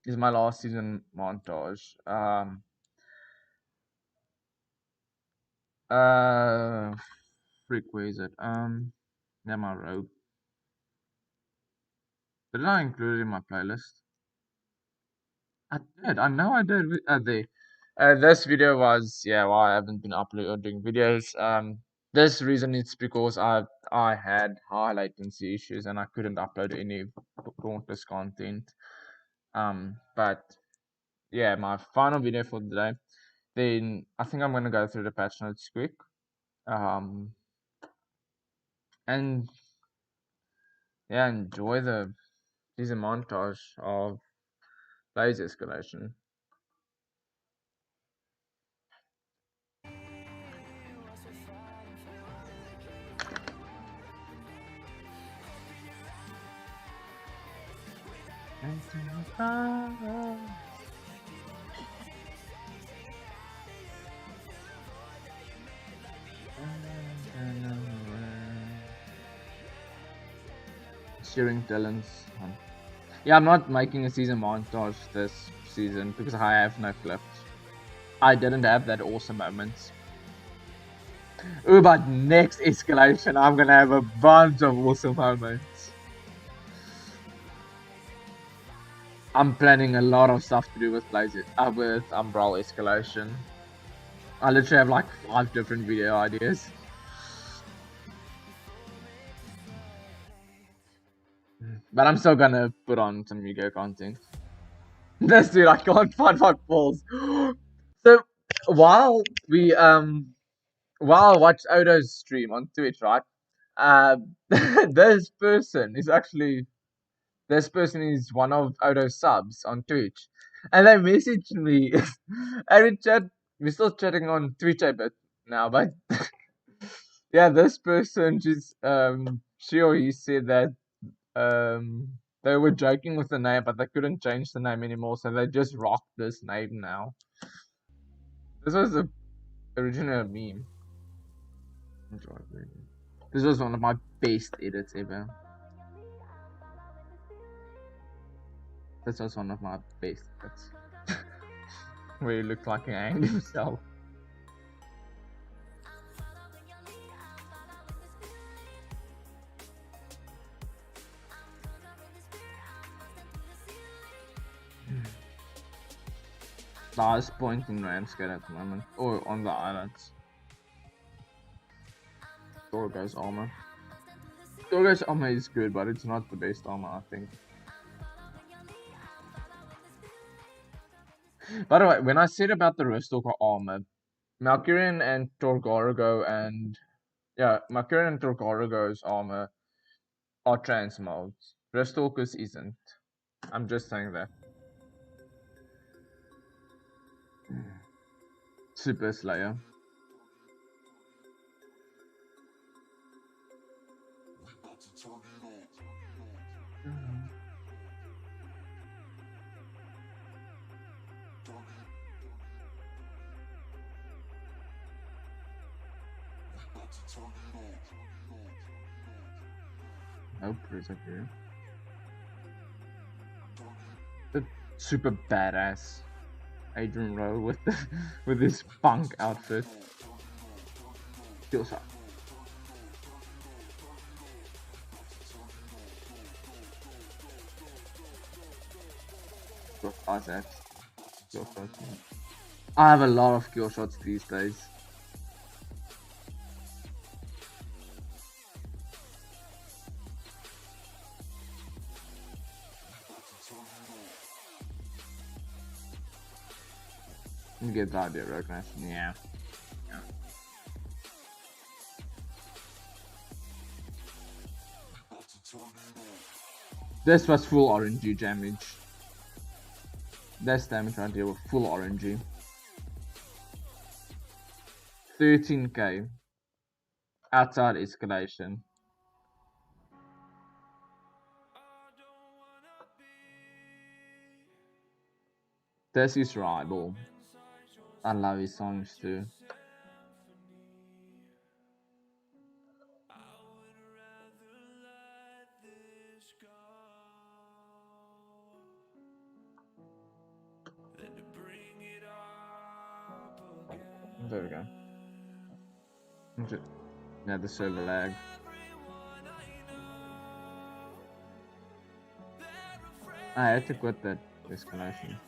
is my last season montage. Uh, Frick, where is it? Yeah, my robe. Did I include it in my playlist? I did. I know I did. This video was, yeah, why I haven't been uploading videos. This reason it's because I had high latency issues and I couldn't upload any Dauntless content. But yeah, my final video for the day. Then I think I'm gonna go through the patch notes quick. Um, and yeah, enjoy the season montage of Blaze Escalation. Sharing talents. Yeah, I'm not making a season montage this season because I have no clips. I didn't have that awesome moments. Ooh, but next escalation, I'm gonna have a bunch of awesome moments. I'm planning a lot of stuff to do with with Umbrella Escalation. I literally have like 5 different video ideas. But I'm still gonna put on some Yu-Gi-Oh content. This dude, I can't find my balls. So while we while I watch Odo's stream on Twitch, right? This person is actually one of Odo's subs on Twitch, and they messaged me. And we chat. We're still chatting on Twitch a bit now, but yeah, this person she or he said that um they were joking with the name, but they couldn't change the name anymore, so they just rocked this name now. This was the original meme. This was one of my best edits ever. This was one of my best edits. Where he looked like he hanged himself. the highest point in Ramsgate at the moment, or on the islands. Torgo's armor. Torgo's armor is good, but it's not the best armor, I think. By the way, when I said about the Ristalker armor, Malkurian and Torgorigo and Malkurian and Torgorigo's armor are trans modes. Ristalker's isn't. I'm just saying that. Super Slayer. Nope, there's a here. The super badass Adrian Rowe with his punk outfit. Kill shot. Kill shots. I have a lot of kill shots these days. You get the idea, recognition. Yeah. This was full RNG damage. This damage right here was full RNG. 13k. Outside escalation. This is rival. I love his songs too. There we go. Yeah, the server lag. I had to quit that escalation.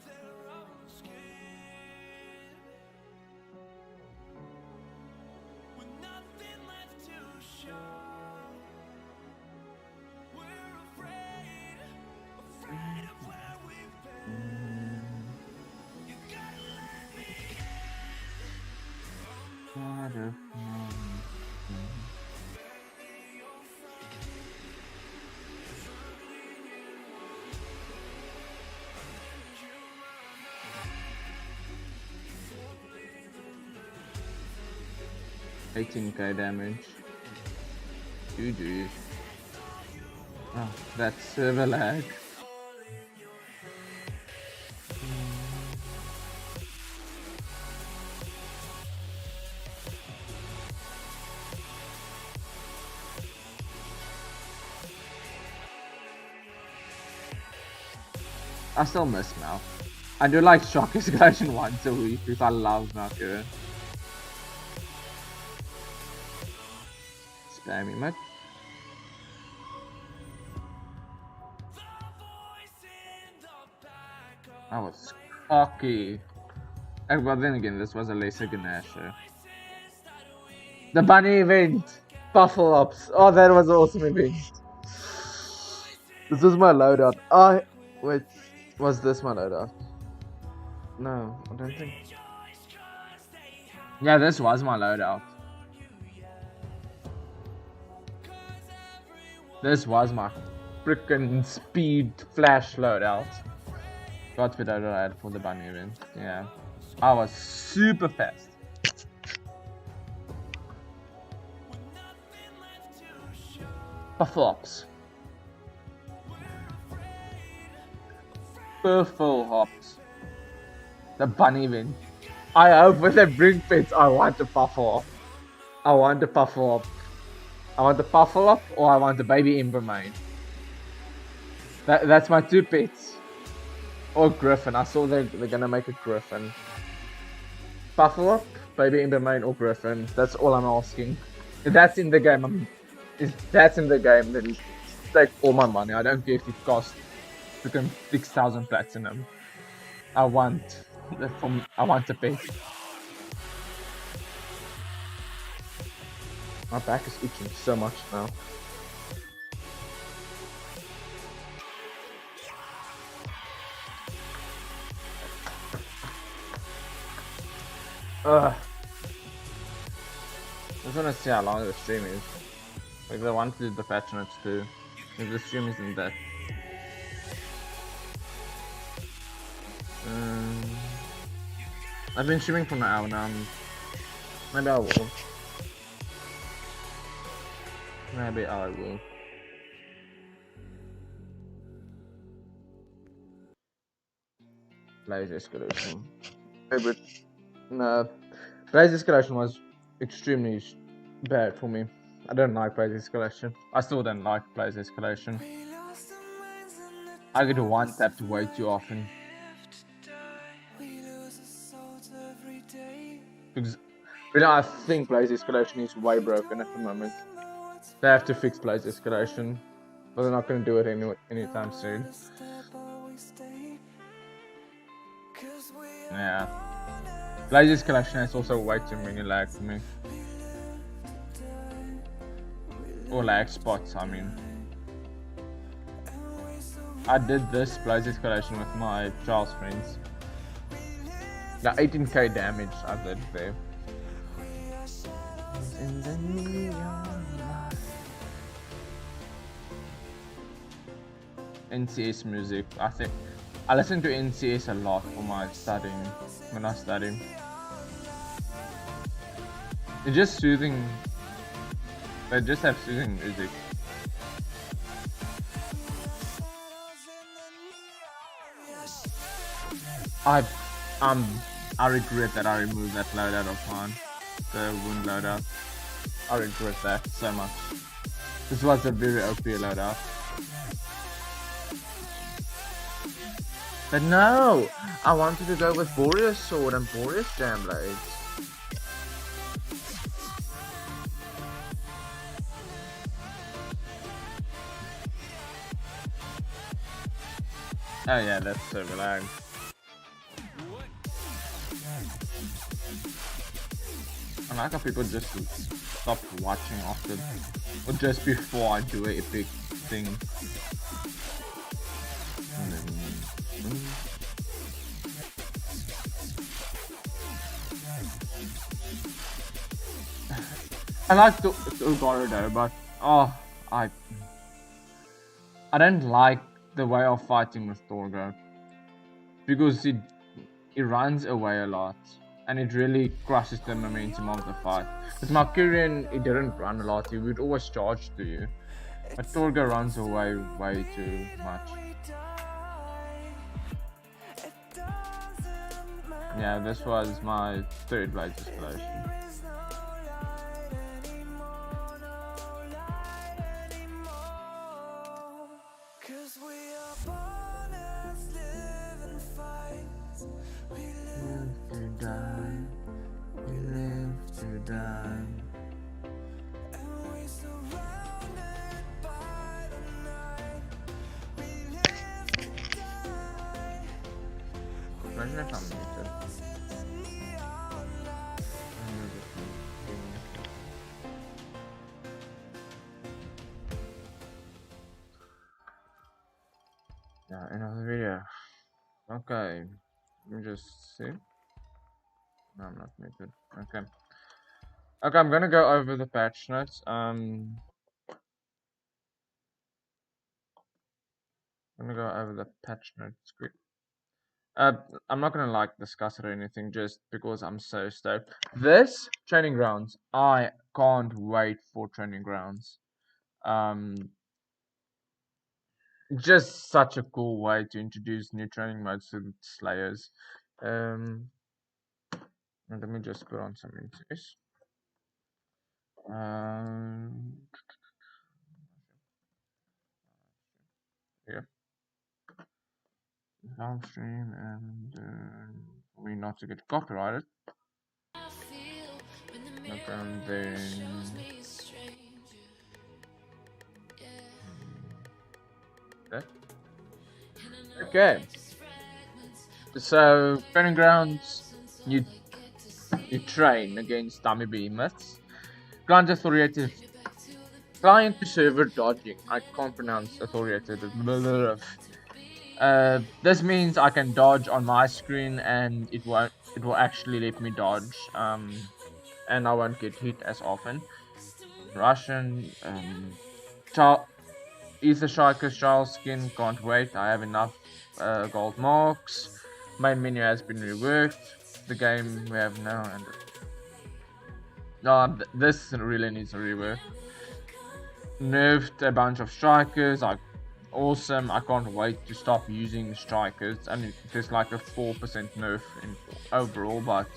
$18k damage. GG. Oh, that's server lag. I still miss Mal. I do like shock escalation once a week because I love Malkurian. Spammy much. I was cocky. But then again, this was a laser Ganesha. The bunny event! Buffalo Ops. Oh, that was an awesome event. This was my loadout. Wait, was this my loadout? No, I don't think. Yeah, this was my loadout. This was my freaking speed flash loadout. Got fit out for the bunny event. Yeah, I was super fast. Buffalops. Full hops. The bunny event. I hope when they bring pets, I want a buffalo. I want a buffalo. I want the buffalo or I want the baby Embermane. That's my two pets. Or Griffin. I saw they're gonna make a Griffin. Buffalo, baby Embermane or Griffin. That's all I'm asking. If that's in the game, if that's in the game, then take all my money. I don't care if it costs freaking 6,000 platinum. I want From I want a pet. My back is itching so much now. Ugh. I just want to see how long the stream is. Like I want to do the patch notes too. If the stream isn't that. I've been streaming for an hour now. Maybe I will. Maybe I will. Blaze escalation. Favorite. No. Blaze escalation was extremely bad for me. I don't like Blaze escalation. I still don't like Blaze escalation. I get one tapped way too often. Because really, I think Blaze escalation is way broken at the moment. They have to fix Blaze escalation, but they're not going to do it anytime soon. Yeah. Blaze escalation is also way too many lag for me. Or lag spots, I mean. I did this Blaze escalation with my child's friends. The 18k damage I did there. In the neon light. NCS music. I listen to NCS a lot for my studying. When I study, it's just soothing. They just have soothing music. I regret that I removed that loadout of mine, the wound loadout. I regret that so much. This was a very OP loadout. But no, I wanted to go with Boreas Sword and Boreas Jam Blades. Oh yeah, that's so relaxed. I like how people just stop watching after, or just before I do an epic thing. I like Togoro though, but I don't like the way of fighting with Torgo because it runs away a lot and it really crushes the momentum of the fight. With Mercurian, it didn't run a lot; he would always charge to you, but Torgo runs away way too much. Yeah, this was my third Blaze escalation. Imagine if I'm muted. Yeah, another video. Okay, let me just see. No, I'm not muted. Okay. Okay, I'm gonna go over the patch notes. I'm gonna go over the patch notes quick. I'm not gonna discuss it or anything just because I'm so stoked. This training grounds, I can't wait for training grounds. Just such a cool way to introduce new training modes to Slayers. Let me just put on some interest. Yeah. Downstream and for me not to get copyrighted. Okay, and then that. Okay. So training grounds, you train against dummy behemoths. Client authoritative client to server dodging. I can't pronounce authoritative. This means I can dodge on my screen and it will actually let me dodge. And I won't get hit as often. Russian Char- Ether Sharker's Charles skin, can't wait. I have enough gold marks. Main menu has been reworked. The game we have now and no, this really needs a rework. Nerfed a bunch of strikers. Awesome. I can't wait to stop using strikers. And there's like a 4% nerf in overall, but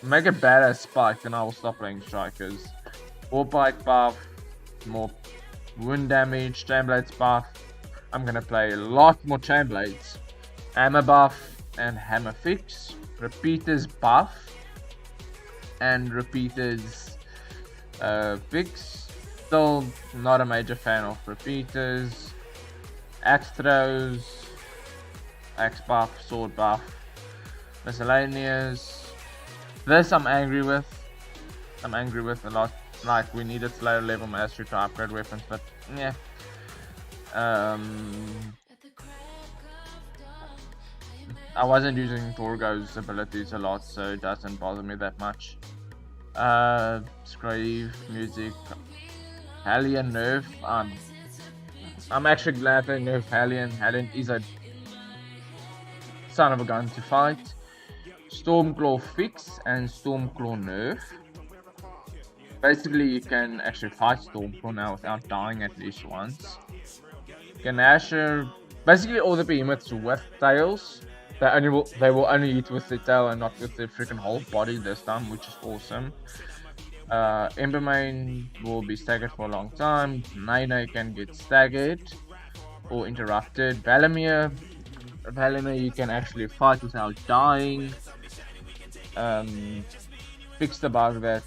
make a better spike and I will stop playing strikers. War bike buff, more wound damage, chainblades buff. I'm gonna play a lot more chainblades. Hammer buff and hammer fix. Repeaters buff and repeaters fix. Still not a major fan of repeaters. Axe throws, axe buff, sword buff, miscellaneous. This I'm angry with. I'm angry with a lot. Like we needed slow level mastery to upgrade weapons, but yeah. I wasn't using Torgo's abilities a lot, so it doesn't bother me that much. Scrave, music, Hellion nerf. I'm actually glad they nerfed Hellion. Hellion is a son of a gun to fight. Stormclaw fix and Stormclaw nerf. Basically, you can actually fight Stormclaw now without dying at least once. Ganasher, basically all the behemoths with tails. They will only hit with the tail and not with the freaking whole body this time, which is awesome. Embermane will be staggered for a long time. Nine can get staggered or interrupted. Valamir, you can actually fight without dying. Fix the bug that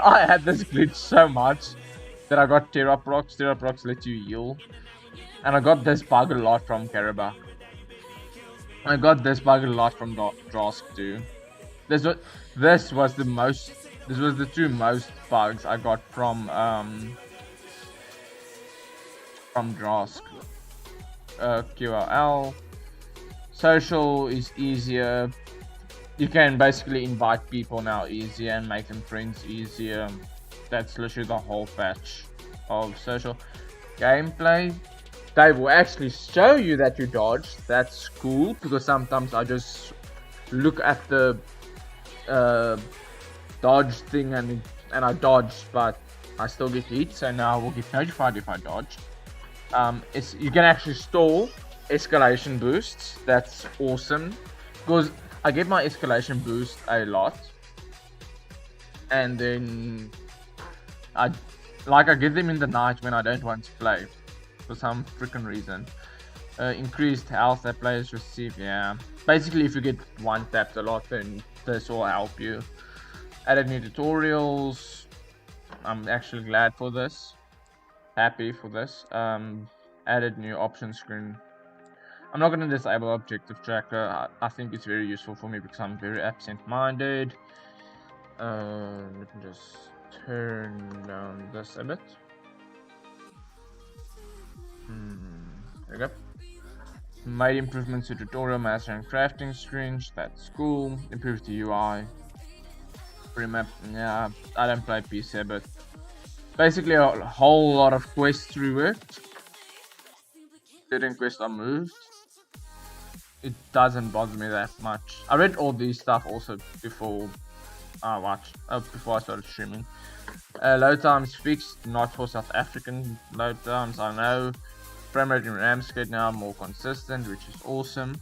I had this glitch so much that I got Terraprox. Terraprox lets you heal. And I got this bug a lot from Karabakh. I got this bug a lot from Drosk too. This was the two most bugs I got from Drosk. QRL. Social is easier. You can basically invite people now easier and make them friends easier. That's literally the whole patch of social. Gameplay. They will actually show you that you dodged. That's cool because sometimes I just look at the dodge thing and I dodged, but I still get hit. So now I will get notified if I dodge. You can actually store escalation boosts. That's awesome because I get my escalation boost a lot, and then I get them in the night when I don't want to play for some freaking reason. Increased health that players receive. Yeah, basically if you get one tapped a lot, then this will help you. Added new tutorials. I'm actually glad for this. Happy for this. Added new option screen. I'm not going to disable objective tracker. I think it's very useful for me because I'm very absent-minded. Let me just turn down this a bit. There we go. Made improvements to tutorial, master and crafting screens. That's cool. Improved the UI. Remap. Yeah, I don't play PC, but basically a whole lot of quests reworked. Certain quests are moved. It doesn't bother me that much. I read all these stuff also before I started streaming. Load times fixed, not for South African load times. I know. Frame rate in Ramsgate now more consistent, which is awesome.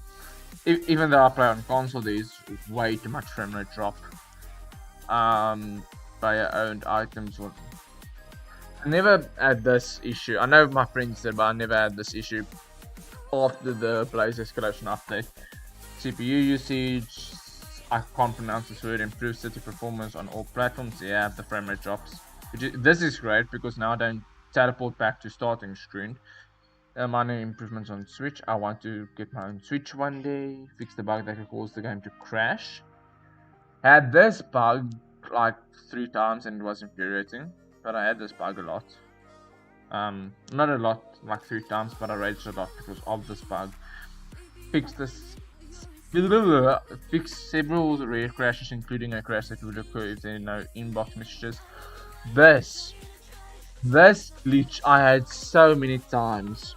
Even though I play on console, there's way too much frame rate drop. Player owned items. I never had this issue. I know my friends did, but I never had this issue after the Blaze escalation update. CPU usage, I can't pronounce this word. Improved city performance on all platforms. Yeah, the frame rate drops. This is great because now I don't teleport back to starting screen. Minor improvements on Switch. I want to get my own Switch one day. Fix the bug that could cause the game to crash. Had this bug like 3 times and it was infuriating, but I had this bug a lot. Not a lot, like 3 times, but I raged a lot because of this bug. Fix this. Fix several rare crashes, including a crash that would occur if there are no inbox messages. This glitch I had so many times.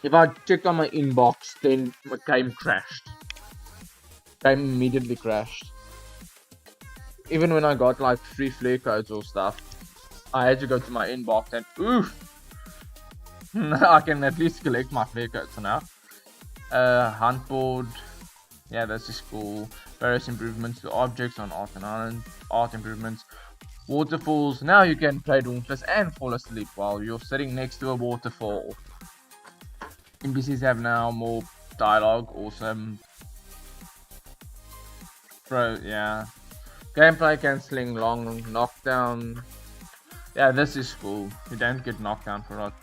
If I checked on my inbox, then my game crashed. Game immediately crashed. Even when I got like free flare codes or stuff, I had to go to my inbox and oof. I can at least collect my flare codes now. Hunt board. Yeah, this is cool. Various improvements to objects on Art and Island. Art improvements. Waterfalls. Now you can play Dauntless and fall asleep while you're sitting next to a waterfall. NPCs have now more dialogue. Awesome. Bro, yeah. Gameplay cancelling, long knockdown. Yeah, this is cool. You don't get knocked down for a lot.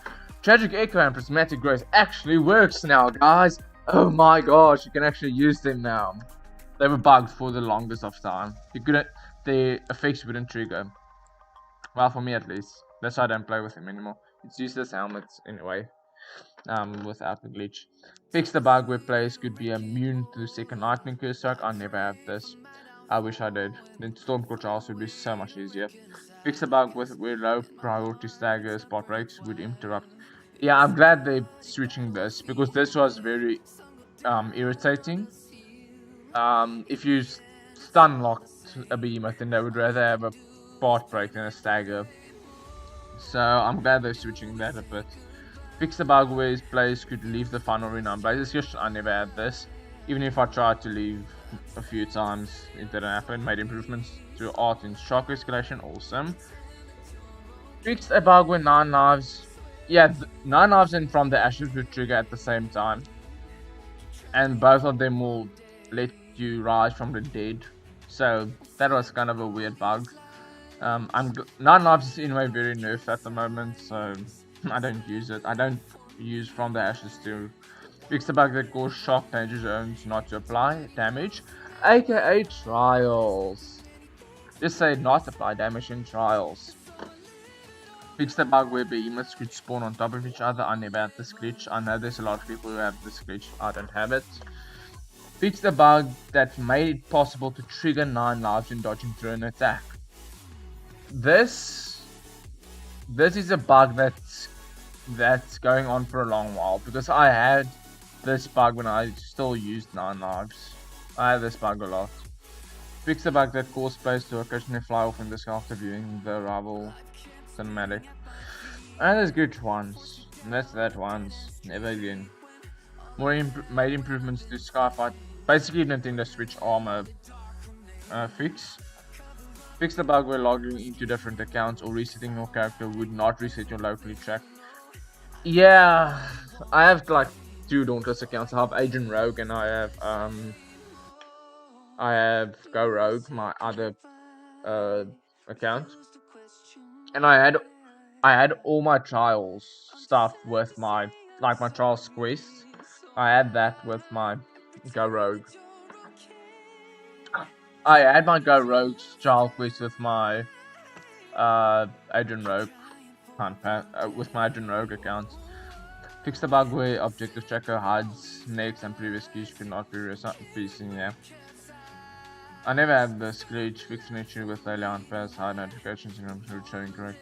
Tragic Echo and Prismatic Growth actually works now, guys. Oh my gosh, you can actually use them now. They were bugged for the longest of time. You couldn't, the effects wouldn't trigger. Well, for me at least. That's why I don't play with them anymore. It's useless helmets anyway. Without the glitch. Fix the bug where players could be immune to the second lightning curse strike. I never have this. I wish I did. Then Stormcore Trials would be so much easier. Fix the bug with where low priority stagger spot rates would interrupt. Yeah, I'm glad they're switching this because this was very irritating. If you stun locked a behemoth, then they would rather have a spot break than a stagger. So I'm glad they're switching that a bit. Fix the bug where players could leave the final arena unblazed. I never had this. Even if I tried to leave a few times, it didn't happen. Made improvements to art and shock escalation. Awesome. Fixed a bug where 9 lives. Yeah, 9 lives and From the Ashes would trigger at the same time. And both of them will let you rise from the dead. So that was kind of a weird bug. 9 lives is anyway very nerfed at the moment, so I don't use it. I don't use From the Ashes to fix the bug that causes shock danger zones not to apply damage, aka trials. Just say not apply damage in trials. Fix the bug where behemoths could spawn on top of each other. I never had this glitch. I know there's a lot of people who have this glitch. I don't have it. Fix the bug that made it possible to trigger 9 lives when dodging through an attack. This is a bug that's going on for a long while because I had this bug when I still used 9 lives. I had this bug a lot. Fix the bug that caused players to occasionally fly off in the sky after viewing the rival cinematic. And there's good ones. And that's that once. Never again. Made improvements to Skyfight. Basically Nintendo Switch armor fix. Fix the bug where logging into different accounts or resetting your character would not reset your locally tracked. Yeah, I have like 2 Dauntless accounts. I have Agent Rogue and I have Go Rogue, my other account. And I had all my trials stuff with my trials quest. I had that with my Go Rogue. I had my Go Rogue trial quest with my Agent Rogue with my Agent Rogue account. Fix the bug where objective tracker hides next and previous keys could not be seen. Yeah. I never had this glitch. Fix an issue with daily unpairs, hide notifications and showing correct.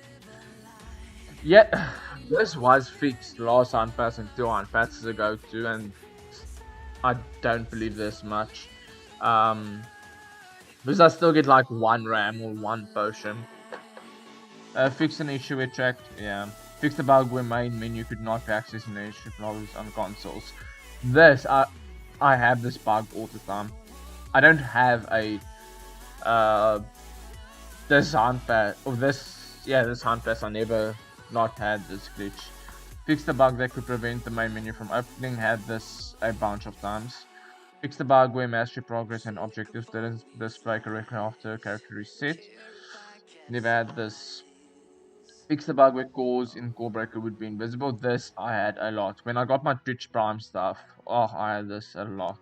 Yeah, this was fixed last unpass and 2 unpasses ago too, and I don't believe this much. Because I still get like 1 RAM or 1 potion. Fix an issue with tracked, yeah. Fix the bug where main menu could not be accessed in the lobbies on consoles. This, I have this bug all the time. I don't have a this hunt pass or this hunt pass. I never not had this glitch. Fix the bug that could prevent the main menu from opening. Had this a bunch of times. Fix the bug where mastery progress and objectives didn't display correctly after character reset. Never had this. Fix the bug where calls in Core Breaker would be invisible. This I had a lot. When I got my Twitch Prime stuff, oh, I had this a lot.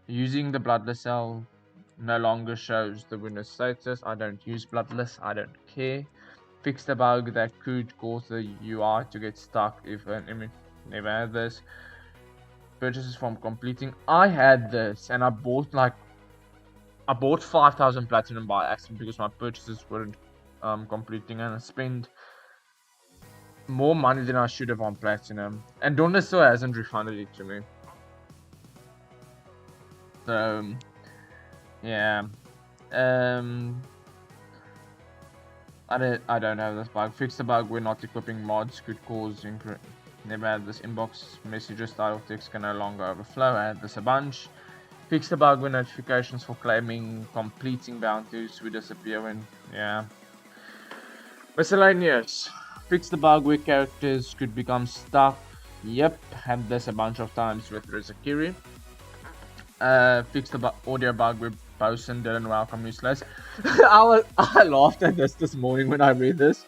Using the Bloodless cell no longer shows the winner's status. I don't use Bloodless, I don't care. Fix the bug that could cause the UI to get stuck if an image. Never had this. Purchases from completing. I had this and I bought 5,000 platinum by accident because my purchases weren't completing, and I spent more money than I should have on platinum. And Dauntless still hasn't refunded it to me. So yeah. Um I don't have this bug. Fix the bug where not equipping mods could cause never had this. Inbox messages style text can no longer overflow. I had this a bunch. Fix the bug where notifications for claiming completing bounties would disappear when Miscellaneous. Fix the bug where characters could become stuck. Yep, had this a bunch of times with Rizakiri. Fix the audio bug where Bosun didn't welcome new slaves. I laughed at this morning when I read this.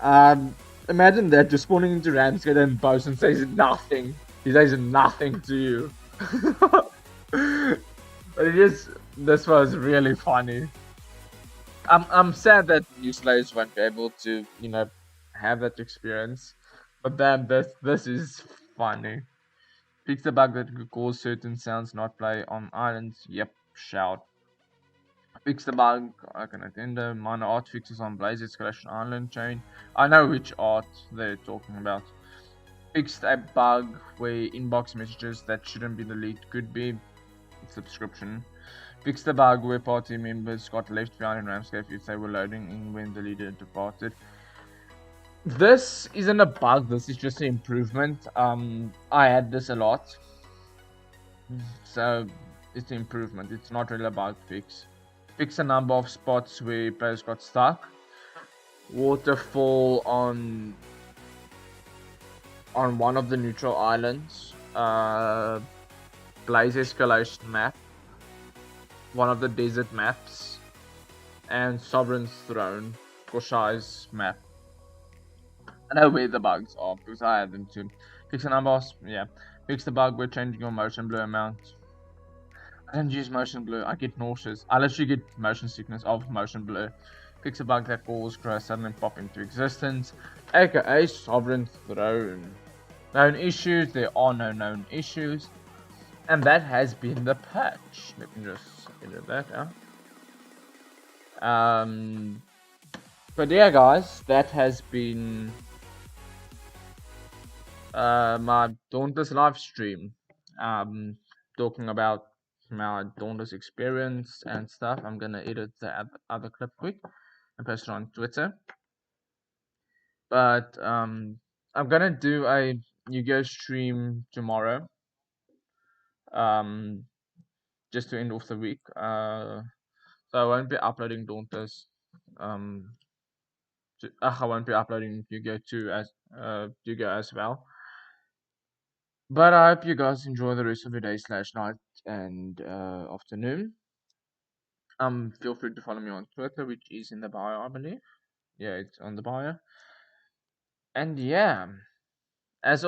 Imagine that, just spawning into Ramsgate and Bosun says nothing. He says nothing to you. But this was really funny. I'm sad that new slaves won't be able to, have that experience. But then this is funny. Fix the bug that could cause certain sounds not play on islands. Yep, shout. Fix the bug. I can attend minor art fixes on Blaze Escalation Island chain. I know which art they're talking about. Fixed a bug where inbox messages that shouldn't be deleted could be. Subscription. Fix the bug where party members got left behind in Ramscape if they were loading in when the leader departed. This isn't a bug, this is just an improvement. I had this a lot. So it's an improvement. It's not really a bug fix. Fix a number of spots where players got stuck. Waterfall on one of the neutral islands. Blaze Escalation map. One of the desert maps, and Sovereign's Throne, Koshai's map. I know where the bugs are because I had them too. Fix the numbers, yeah. Fix the bug with changing your motion blur amount. I don't use motion blur, I get nauseous. I literally get motion sickness of motion blur. Fix a bug that balls grow suddenly pop into existence, aka Sovereign's Throne. Known issues, there are no known issues. And that has been the patch. Let me just edit that out. But yeah, guys, that has been my Dauntless live stream. Talking about my Dauntless experience and stuff. I'm gonna edit the other clip quick and post it on Twitter. But I'm gonna do a Yu-Gi-Oh stream tomorrow. Just to end off the week. So I won't be uploading Dauntless. I won't be uploading Yu-Gi-Oh 2 as Yu-Gi-Oh as well. But I hope you guys enjoy the rest of your day / night and afternoon. Feel free to follow me on Twitter, which is in the bio, I believe. Yeah, it's on the bio. And yeah, as